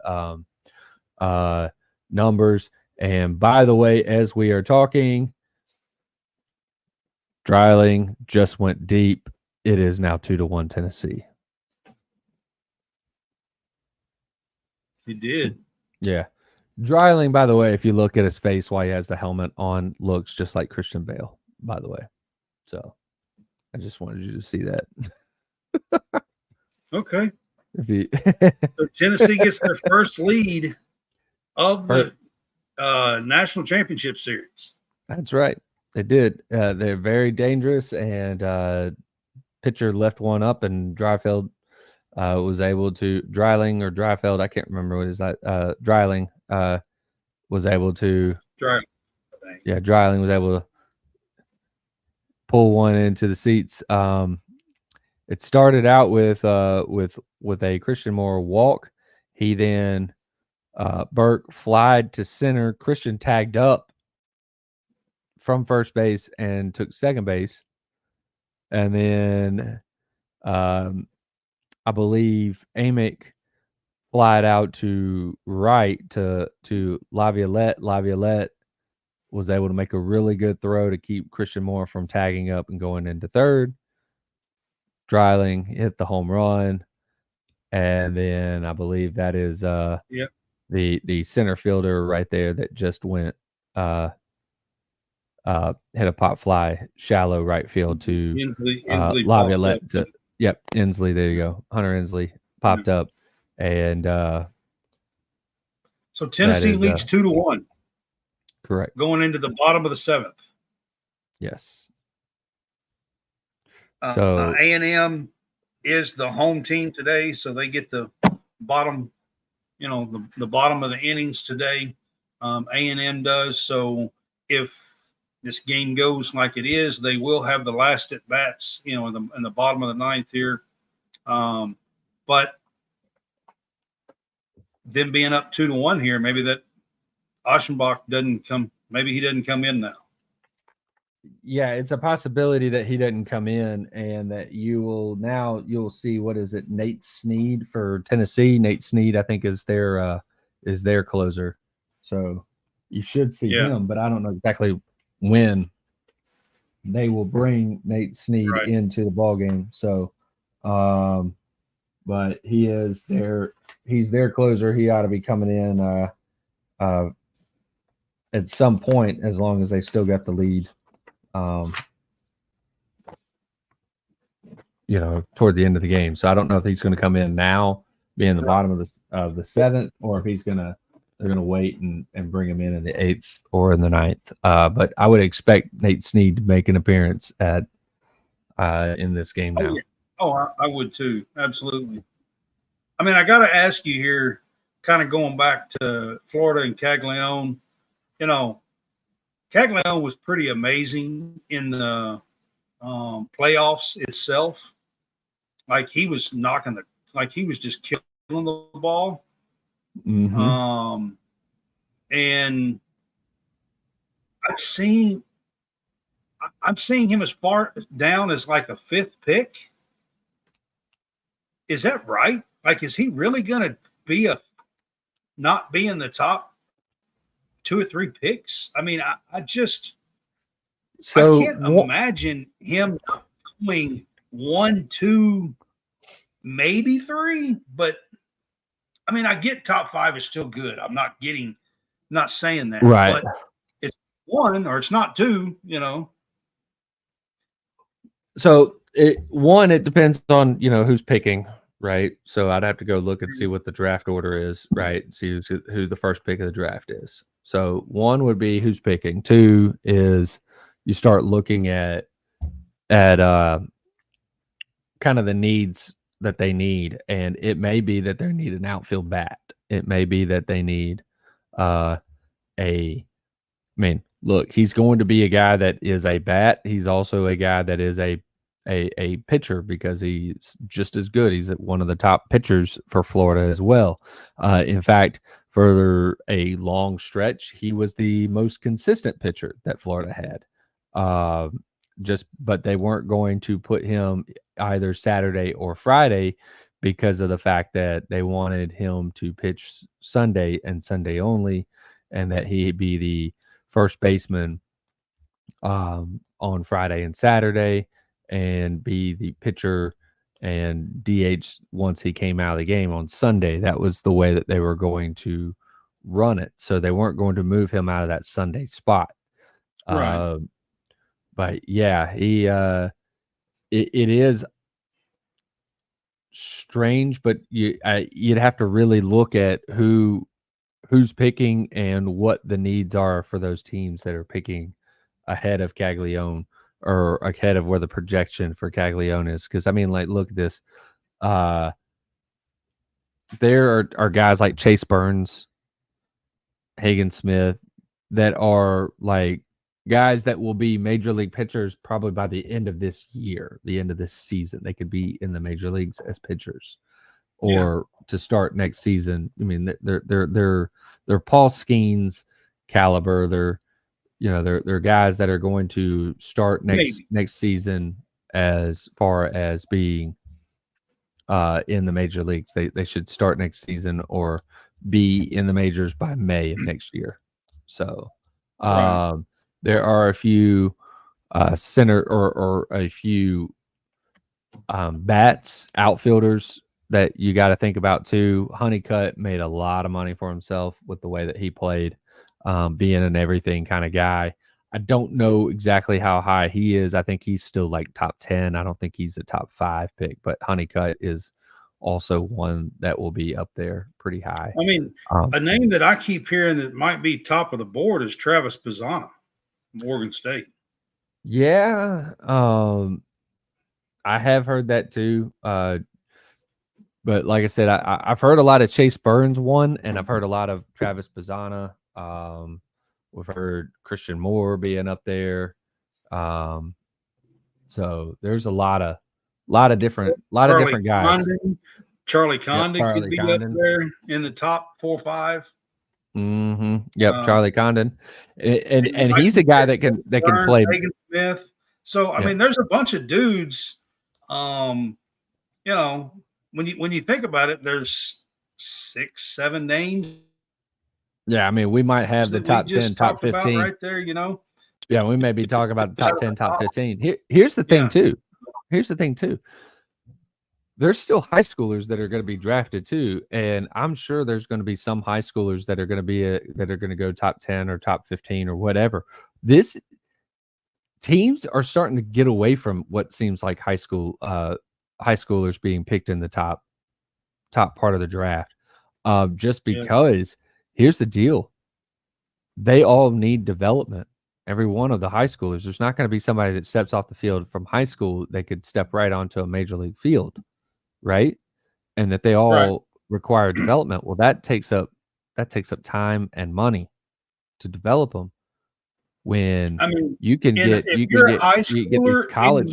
numbers. And by the way, as we are talking, Dreiling just went deep. It is now 2-1 Tennessee. He did. Yeah. Dreiling, by the way, if you look at his face while he has the helmet on, looks just like Christian Bale, by the way. So I just wanted you to see that. Okay. So Tennessee gets their first lead of the national championship series. That's right. They did. They're very dangerous, and pitcher left one up, and Dreiling was able to, Dreifeld, I can't remember what is that. Dreiling was able to. Dreiling, I think. Yeah, Dreiling was able to pull one into the seats. It started out with a Christian Moore walk. He then Burke flied to center. Christian tagged up from first base and took second base, and then I believe Amick flied out to right to Laviolette. Laviolette was able to make a really good throw to keep Christian Moore from tagging up and going into third. Dreiling hit the home run, and then I believe that is the center fielder right there that just went hit a pop fly shallow right field to Inslee Laviolette. Yep. Inslee. There you go. Hunter Inslee popped up, and so Tennessee leads 2-1. Correct. Going into the bottom of the 7th. Yes. So A&M is the home team today, so they get the bottom, the bottom of the innings today. A&M does. So if this game goes like it is, they will have the last at bats, in the bottom of the 9th here. But them being up 2-1 here, maybe that Aschenbach doesn't come. Maybe he doesn't come in now. Yeah, it's a possibility that he doesn't come in, and that you'll see, what is it, Nate Snead for Tennessee. Nate Snead, I think, is their closer. So you should see him, but I don't know exactly when they will bring Nate Snead into the ball game. So, but he's their closer. He ought to be coming in at some point, as long as they still got the lead. Toward the end of the game. So I don't know if he's going to come in now, being the bottom of the 7th, or if they're going to wait and bring him in the 8th or in the 9th. But I would expect Nate Snead to make an appearance in this game now. I would too. Absolutely. I mean, I got to ask you here, kind of going back to Florida and Caglione. Caglione was pretty amazing in the playoffs itself. Like, he was he was just killing the ball. Mm-hmm. And I'm seeing him as far down as like a 5th pick. Is that right? Like, is he really going to be not be in the top 2 or 3 picks? I mean, I can't imagine him going 1, 2, maybe 3. But I mean, I get top 5 is still good. I'm not saying that. Right. But it's 1 or it's not 2. So it depends on who's picking. Right. So I'd have to go look and see what the draft order is. Right. See who the first pick of the draft is. So 1 would be who's picking. 2 is you start looking at kind of the needs that they need, and it may be that they need an outfield bat. It may be that they need look, he's going to be a guy that is a bat. He's also a guy that is a pitcher, because he's just as good. He's one of the top pitchers for Florida as well. In fact, for a long stretch, he was the most consistent pitcher that Florida had. But they weren't going to put him either Saturday or Friday because of the fact that they wanted him to pitch Sunday and Sunday only, and that he be the first baseman on Friday and Saturday, and be the pitcher and DH once he came out of the game on Sunday. That was the way that they were going to run it. So they weren't going to move him out of that Sunday spot. Right. But yeah, it is strange, but you'd have to really look at who's picking and what the needs are for those teams that are picking ahead of Caglione, or ahead of where the projection for Caglione is. Because, I mean, like, look at this. There are guys like Chase Burns, Hagen Smith, that are, like, guys that will be major league pitchers probably by the end of this year, the end of this season. They could be in the major leagues as pitchers, or to start next season. I mean, they're Paul Skeens caliber. They're guys that are going to start next season as far as being in the major leagues. They should start next season or be in the majors by May of next year. So there are a few center or a few bats, outfielders that you got to think about too. Honeycutt made a lot of money for himself with the way that he played, being an everything kind of guy. I don't know exactly how high he is. I think he's still like top 10. I don't think he's a top 5 pick, but Honeycutt is also one that will be up there pretty high. I mean, a name that I keep hearing that might be top of the board is Travis Pizzana, Morgan State. Yeah. I have heard that too. But like I said, I've heard a lot of Chase Burns one, and I've heard a lot of Travis Pizzana. We've heard Christian Moore being up there. So there's a lot of different guys. Charlie Condon could be up there in the top 4 or 5. Mm-hmm. Yep, Charlie Condon, and he's a guy that can play. Megan Smith. So I mean, there's a bunch of dudes. When you think about it, there's 6, 7 names. Yeah, I mean, we might have the top 10, top 15 right there. Yeah, we may be talking about the top 10, top 15. Here's the thing too. There's still high schoolers that are going to be drafted too, and I'm sure there's going to be some high schoolers that are going to go top 10 or top 15 or whatever. This teams are starting to get away from what seems like high schoolers being picked in the top part of the draft, just because here's the deal. They all need development. Every one of the high schoolers. There's not going to be somebody that steps off the field from high school. They could step right onto a major league field, right? And that they all require development. Well, that takes up time and money to develop them. When you can get these college.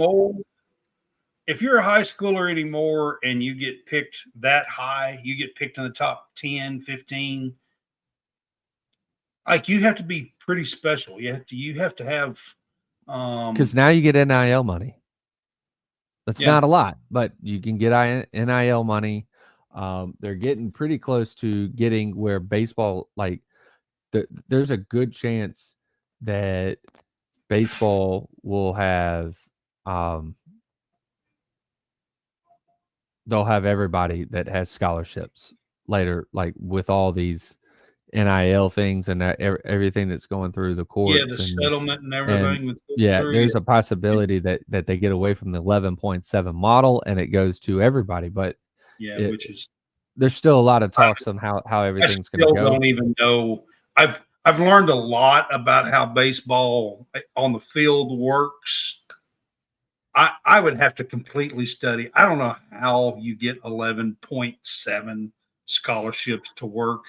If you're a high schooler anymore and you get picked that high, you get picked in the top 10, 15. Like, you have to be pretty special. You have to have because now you get NIL money. That's not a lot, but you can get NIL money. They're getting pretty close to getting where baseball, like, there's a good chance that baseball will have they'll have everybody that has scholarships later, like with all these NIL things and everything that's going through the courts. Yeah, the settlement and everything. There's a possibility that they get away from the 11.7 model and it goes to everybody. But there's still a lot of talks on how everything's going to go. I don't even know. I've learned a lot about how baseball on the field works. I would have to completely study. I don't know how you get 11.7 scholarships to work.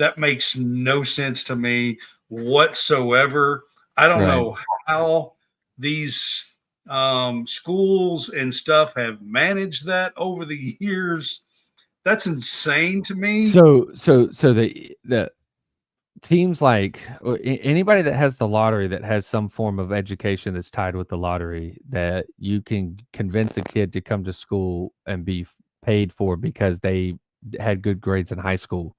That makes no sense to me whatsoever. I don't know how these schools and stuff have managed that over the years. That's insane to me. So the teams, like anybody that has the lottery, that has some form of education that's tied with the lottery, that you can convince a kid to come to school and be paid for because they had good grades in high school.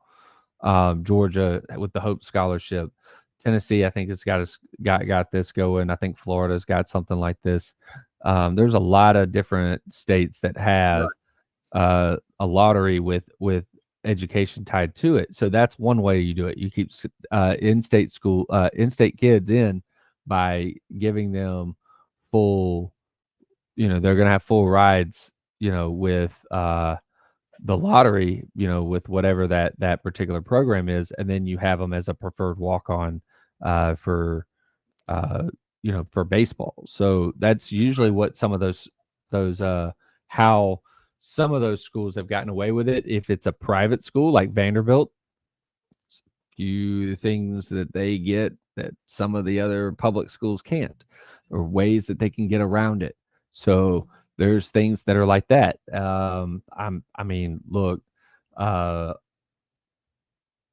Georgia with the Hope Scholarship, Tennessee, I think it's got this going. I think Florida's got something like this. There's a lot of different states that have a lottery with education tied to it. So that's one way you do it. You keep in-state kids in by giving them full, they're going to have full rides, with the lottery, with whatever that particular program is, and then you have them as a preferred walk-on for baseball. So that's usually what some of those how some of those schools have gotten away with it. If it's a private school like Vanderbilt, few things that they get that some of the other public schools can't, or ways that they can get around it. So there's things that are like that. I mean, look,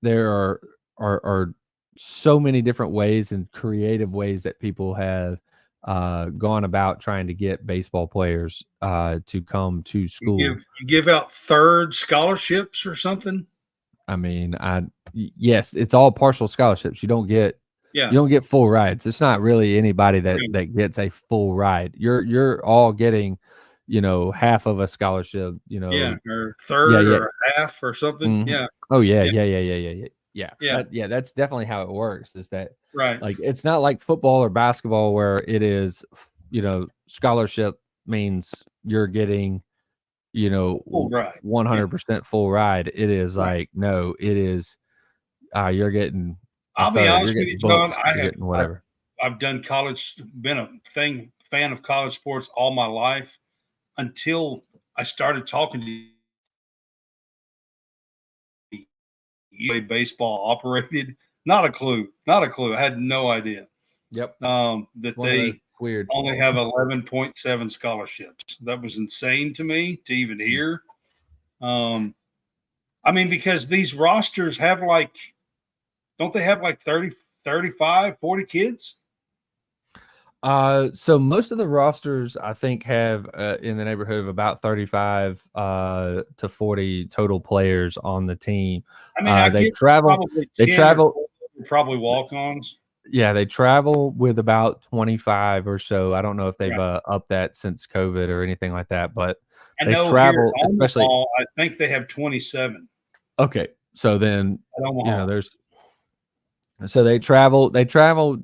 there are so many different ways and creative ways that people have gone about trying to get baseball players to come to school. You give out third scholarships or something. I mean, yes, it's all partial scholarships. You don't get full rides. It's not really anybody that gets a full ride. You're all getting, half of a scholarship, or third or half or something. Mhm. Yeah. Oh yeah. That's definitely how it works. Is that Right. like it's not like football or basketball where it is, scholarship means you're getting, Full ride. 100% full ride. It is Right. like no, it is you're getting. I'll be honest with you, John. Whatever. I've done college, been a fan of college sports all my life until I started talking to you. The way baseball operated. Not a clue. I had no idea. Yep. That they weird only have 11.7 scholarships. That was insane to me to even hear. I mean, because these rosters have don't they have 30, 35, 40 kids? So most of the rosters, I think, have in the neighborhood of about 35 to 40 total players on the team. I mean, they travel probably walk-ons. Yeah, they travel with about 25 or so. I don't know if they've upped that since COVID or anything like that, but they travel, especially. Omaha, I think they have 27. Okay, so then So they travel.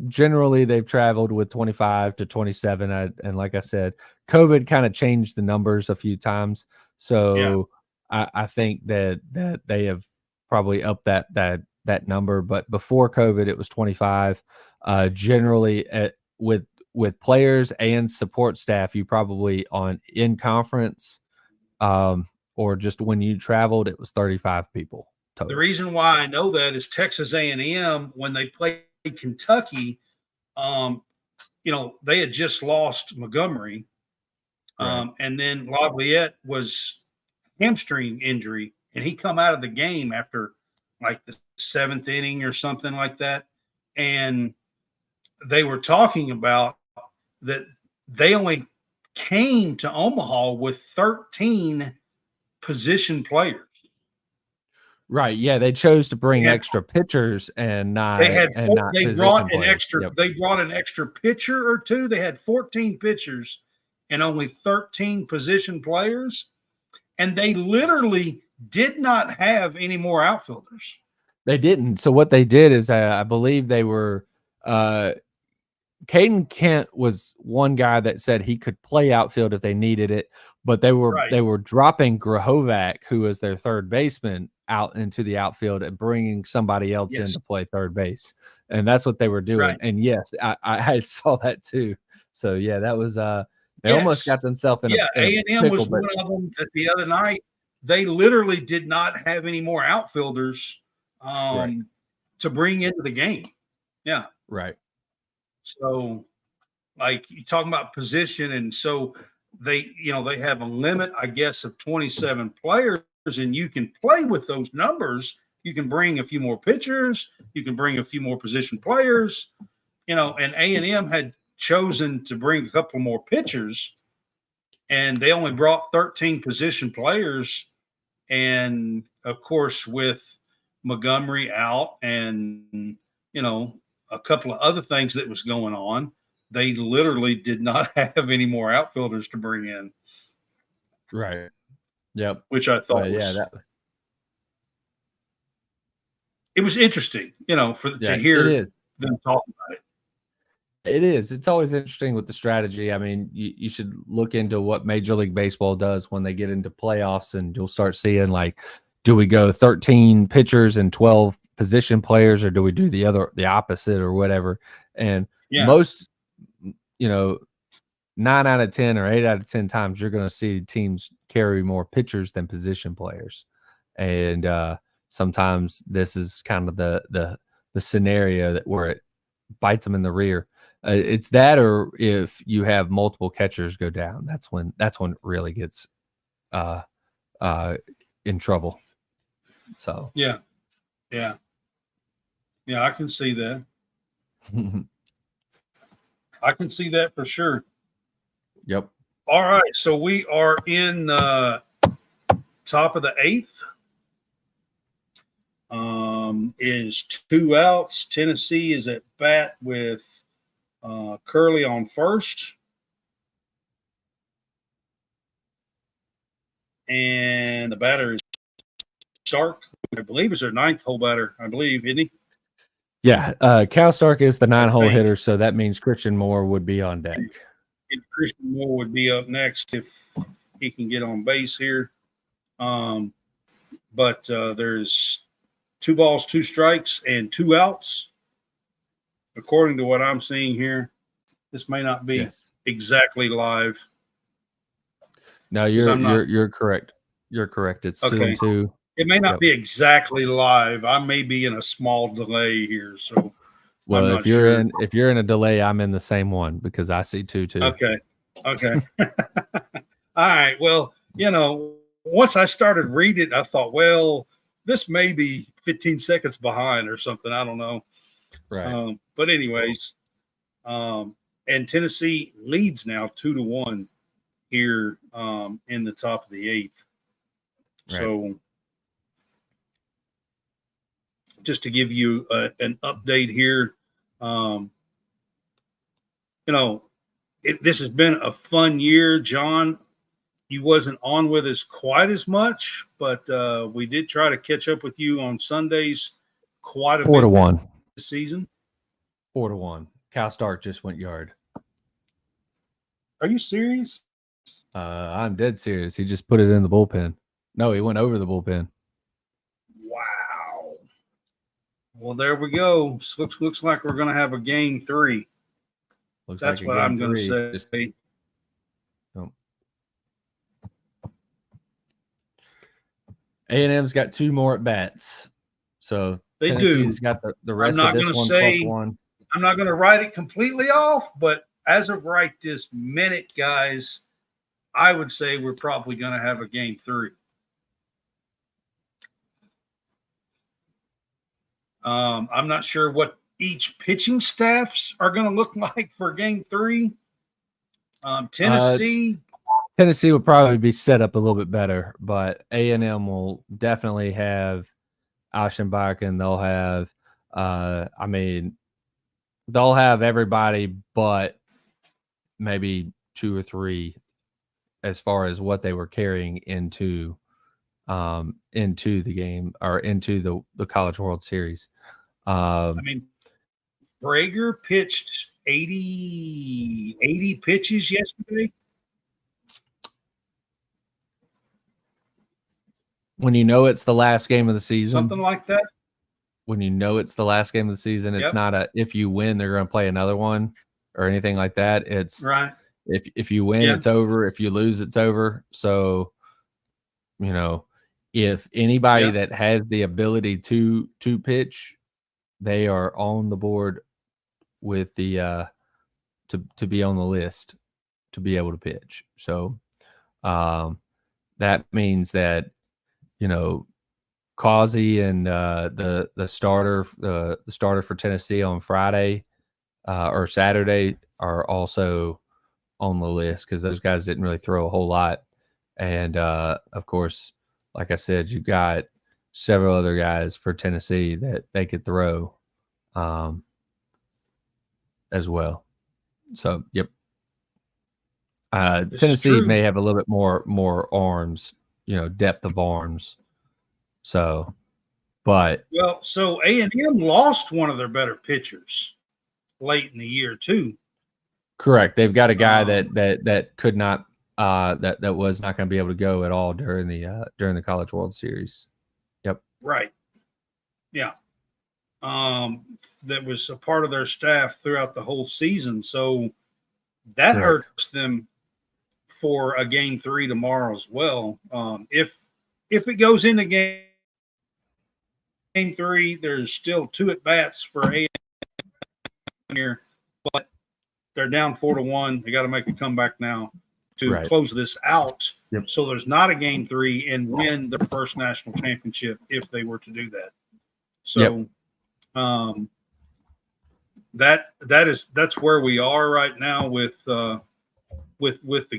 Generally, they've traveled with 25 to 27, and like I said, COVID kind of changed the numbers a few times. So I think that they have probably upped that number. But before COVID, it was 25. Generally, with players and support staff, you probably in conference, or just when you traveled, it was 35 people. Total. The reason why I know that is Texas A&M, when they played Kentucky, they had just lost Montgomery, and then Laviolette was hamstring injury, and he come out of the game after like the 7th inning or something like that, and they were talking about that they only came to Omaha with 13 position players. Right. Yeah, they chose to bring extra pitchers and not. They brought an extra pitcher or two. They had 14 pitchers and only 13 position players, and they literally did not have any more outfielders. They didn't. So what they did is, I believe they were. Caden Kent was one guy that said he could play outfield if they needed it, but they were dropping Grahovac, who was their third baseman, out into the outfield and bringing somebody else in to play third base, and that's what they were doing. Right. And yes, I saw that too. So yeah, that was they almost got themselves in a A&M was one of them. That the other night they literally did not have any more outfielders to bring into the game. Yeah, right. So, like you talking about position, and so they have a limit, I guess, of 27 players, and you can play with those numbers. You can bring a few more pitchers, you can bring a few more position players, and A&M had chosen to bring a couple more pitchers, and they only brought 13 position players, and of course with Montgomery out and a couple of other things that was going on, they literally did not have any more outfielders to bring in. Right. Yep. Which I thought it was interesting, to hear them talk about it. It is. It's always interesting with the strategy. I mean, you should look into what Major League Baseball does when they get into playoffs, and you'll start seeing do we go 13 pitchers and 12 position players, or do we do the opposite or whatever? And most, 9 out of 10 or 8 out of 10 times, you're going to see teams carry more pitchers than position players. And sometimes this is kind of the scenario that where it bites them in the rear. It's that, or if you have multiple catchers go down, that's when it really gets in trouble. So Yeah. I can see that. I can see that for sure. Yep. All right, so we are in the top of the 8th. Is 2 outs. Tennessee is at bat with Curley on first. And the batter is Stark. I believe is their 9th hole batter, I believe, isn't he? Yeah. Cal Stark is the 9-hole think. hitter, so that means Christian Moore would be on deck. And Christian Moore would be up next if he can get on base here. But there's 2 balls, 2 strikes, and 2 outs. According to what I'm seeing here, this may not be exactly live. No, you're correct. You're correct. It's 2-2. It may not be exactly live. I may be in a small delay here, so. Well, if you're in a delay, I'm in the same one because I see 2-2. Okay. All right. Well, once I started reading, I thought, well, this may be 15 seconds behind or something. I don't know. Right. But anyways, and Tennessee leads now 2-1 here in the top of the 8th. Right. So just to give you an update here, this has been a fun year. John, you wasn't on with us quite as much, but we did try to catch up with you on Sundays quite a bit 4-1 this season. 4-1. Cal Stark just went yard. Are you serious? I'm dead serious. He just put it in the bullpen. No, he went over the bullpen. Wow. Well, there we go. Looks like we're going to have a game 3. That's what I'm going to say. A&M's got 2 more at bats. So Tennessee's got the rest of this one plus 1. I'm not going to write it completely off, but as of right this minute, guys, I would say we're probably going to have a game 3. I'm not sure what each pitching staffs are going to look like for game 3. Tennessee will probably be set up a little bit better, but A&M will definitely have Aschenbach. They'll have, they'll have everybody but maybe 2 or 3 as far as what they were carrying into the game or into the College World Series. Brager pitched 80 pitches yesterday. When you know it's the last game of the season. Something like that. When you know it's the last game of the season, it's not a if you win, they're going to play another one or anything like that. It's right. If you win, it's over. If you lose, it's over. So, if anybody that has the ability to pitch, they are on the board with the to be on the list to be able to pitch. So that means that Causey and the starter for Tennessee on Friday or Saturday are also on the list because those guys didn't really throw a whole lot. And of course, like I said, you've got several other guys for Tennessee that they could throw as well. So, yep. Tennessee may have a little bit more arms, depth of arms. So, so A&M lost one of their better pitchers late in the year too. Correct. They've got a guy that could not that was not going to be able to go at all during the College World Series. Yep. Right. Yeah. That was a part of their staff throughout the whole season. So that hurts them for a game 3 tomorrow as well. If it goes into game game 3. There's still 2 at bats for A&M here, but they're down 4-1. They got to make a comeback now to close this out. Yep. So there's not a game 3 and win their first national championship if they were to do that. So that's where we are right now with the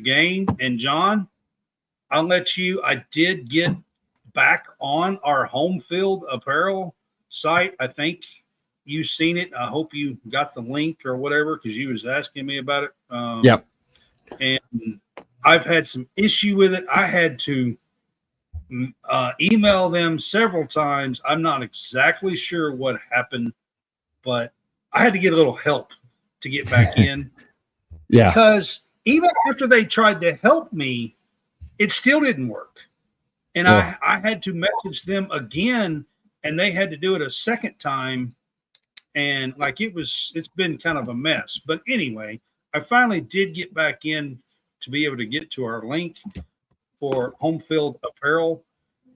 game. And John, I'll let you. I did get back on our Home Field Apparel site. I think you've seen it. I hope you got the link or whatever, because you was asking me about it. Yep. And I've had some issue with it. I had to email them several times. I'm not exactly sure what happened, but I had to get a little help to get back in. Yeah. Because even after they tried to help me, it still didn't work. And I had to message them again, and they had to do it a second time. And it's been kind of a mess. But anyway, I finally did get back in to be able to get to our link for Home Field Apparel.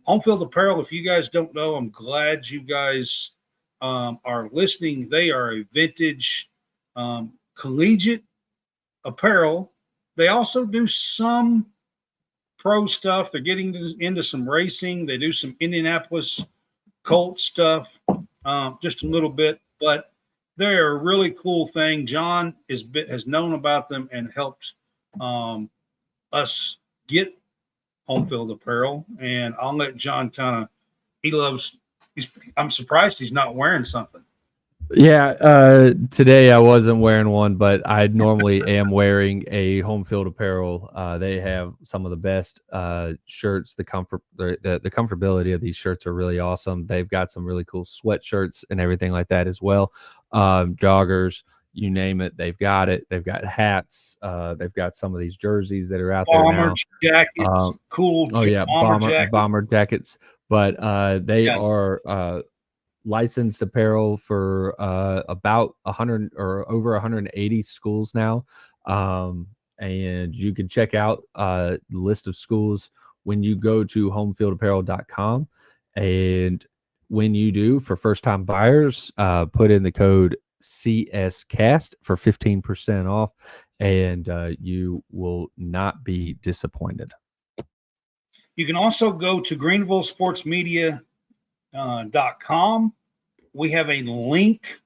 Home Field Apparel, if you guys don't know, I'm glad you guys are listening. They are a vintage collegiate apparel. They also do some pro stuff. They're getting into some racing. They do some Indianapolis Colt stuff, just a little bit, but they're a really cool thing. John has known about them and helped us get Home Field Apparel. And I'll let John I'm surprised he's not wearing something. Yeah, today I wasn't wearing one, but I normally am wearing a Home Field Apparel. They have some of the best shirts. The comfortability of these shirts are really awesome. They've got some really cool sweatshirts and everything like that as well. Joggers, you name it, they've got it. They've got hats. They've got some of these jerseys that are out there now. Bomber jackets, cool. Oh yeah, bomber jackets. But they are licensed apparel for about 100 or over 180 schools now. And you can check out the list of schools when you go to homefieldapparel.com. And when you do, for first-time buyers, put in the code CSCast for 15% off, and you will not be disappointed. You can also go to greenvillesportsmedia.com. We have a link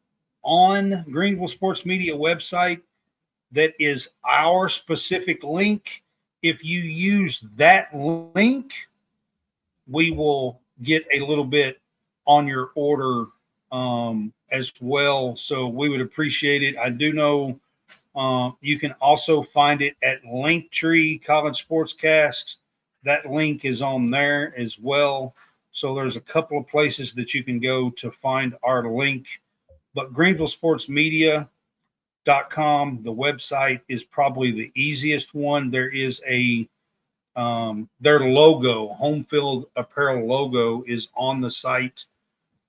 on Greenville Sports Media website that is our specific link. If you use that link, we will get a little bit on your order as well. So we would appreciate it. I do know you can also find it at Linktree College SportsCast. That link is on there as well. So there's a couple of places that you can go to find our link. But GreenvilleSportsMedia.com, the website, is probably the easiest one. There is their logo, Home Field Apparel logo, is on the site.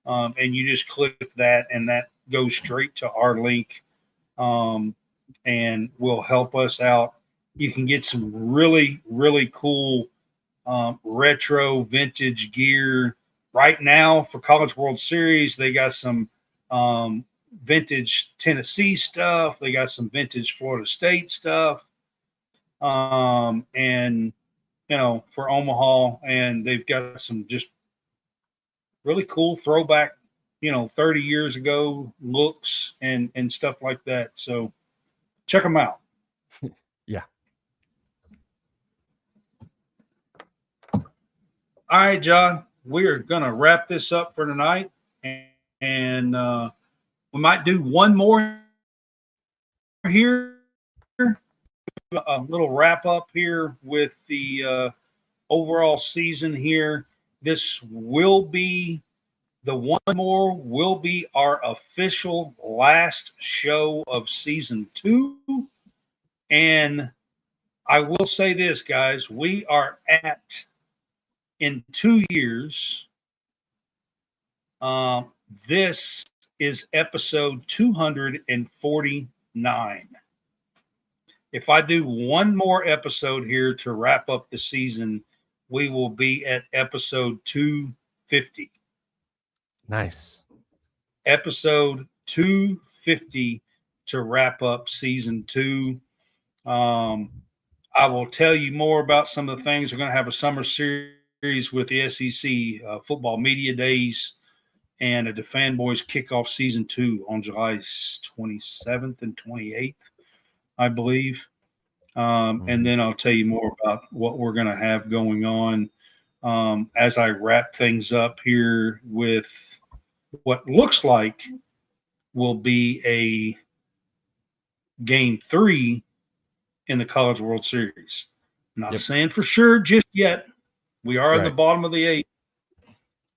And you just click that, and that goes straight to our link and will help us out. You can get some really, really cool retro vintage gear right now for College World Series. They got some vintage Tennessee stuff. They got some vintage Florida State stuff. And for Omaha, and they've got some just really cool throwback, 30 years ago looks and stuff like that. So check them out. Yeah. All right, John, we are going to wrap this up for tonight, and we might do one more here, a little wrap up here with the overall season here. This will be our official last show of season 2. And I will say this, guys, we are in 2 years, this is episode 249. If I do one more episode here to wrap up the season, we will be at episode 250. Nice. Episode 250 to wrap up season 2. I will tell you more about some of the things. We're going to have a summer series with the SEC football media days and the Fanboys kickoff season 2 on July 27th and 28th, I believe. And then I'll tell you more about what we're going to have going on as I wrap things up here with what looks like will be a game 3 in the College World Series. Not saying for sure just yet. We are in the bottom of the 8.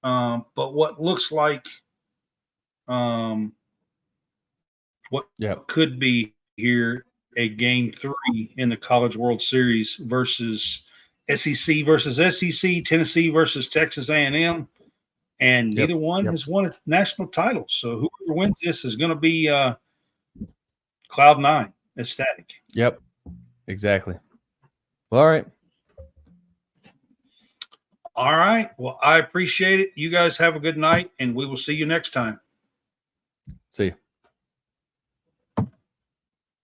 But what looks like what could be here a game 3 in the College World Series versus SEC versus SEC, Tennessee versus Texas A&M, and neither one has won a national title. So whoever wins this is going to be cloud 9, ecstatic. Yep, exactly. Well, all right. All right. Well, I appreciate it. You guys have a good night, and we will see you next time. See you.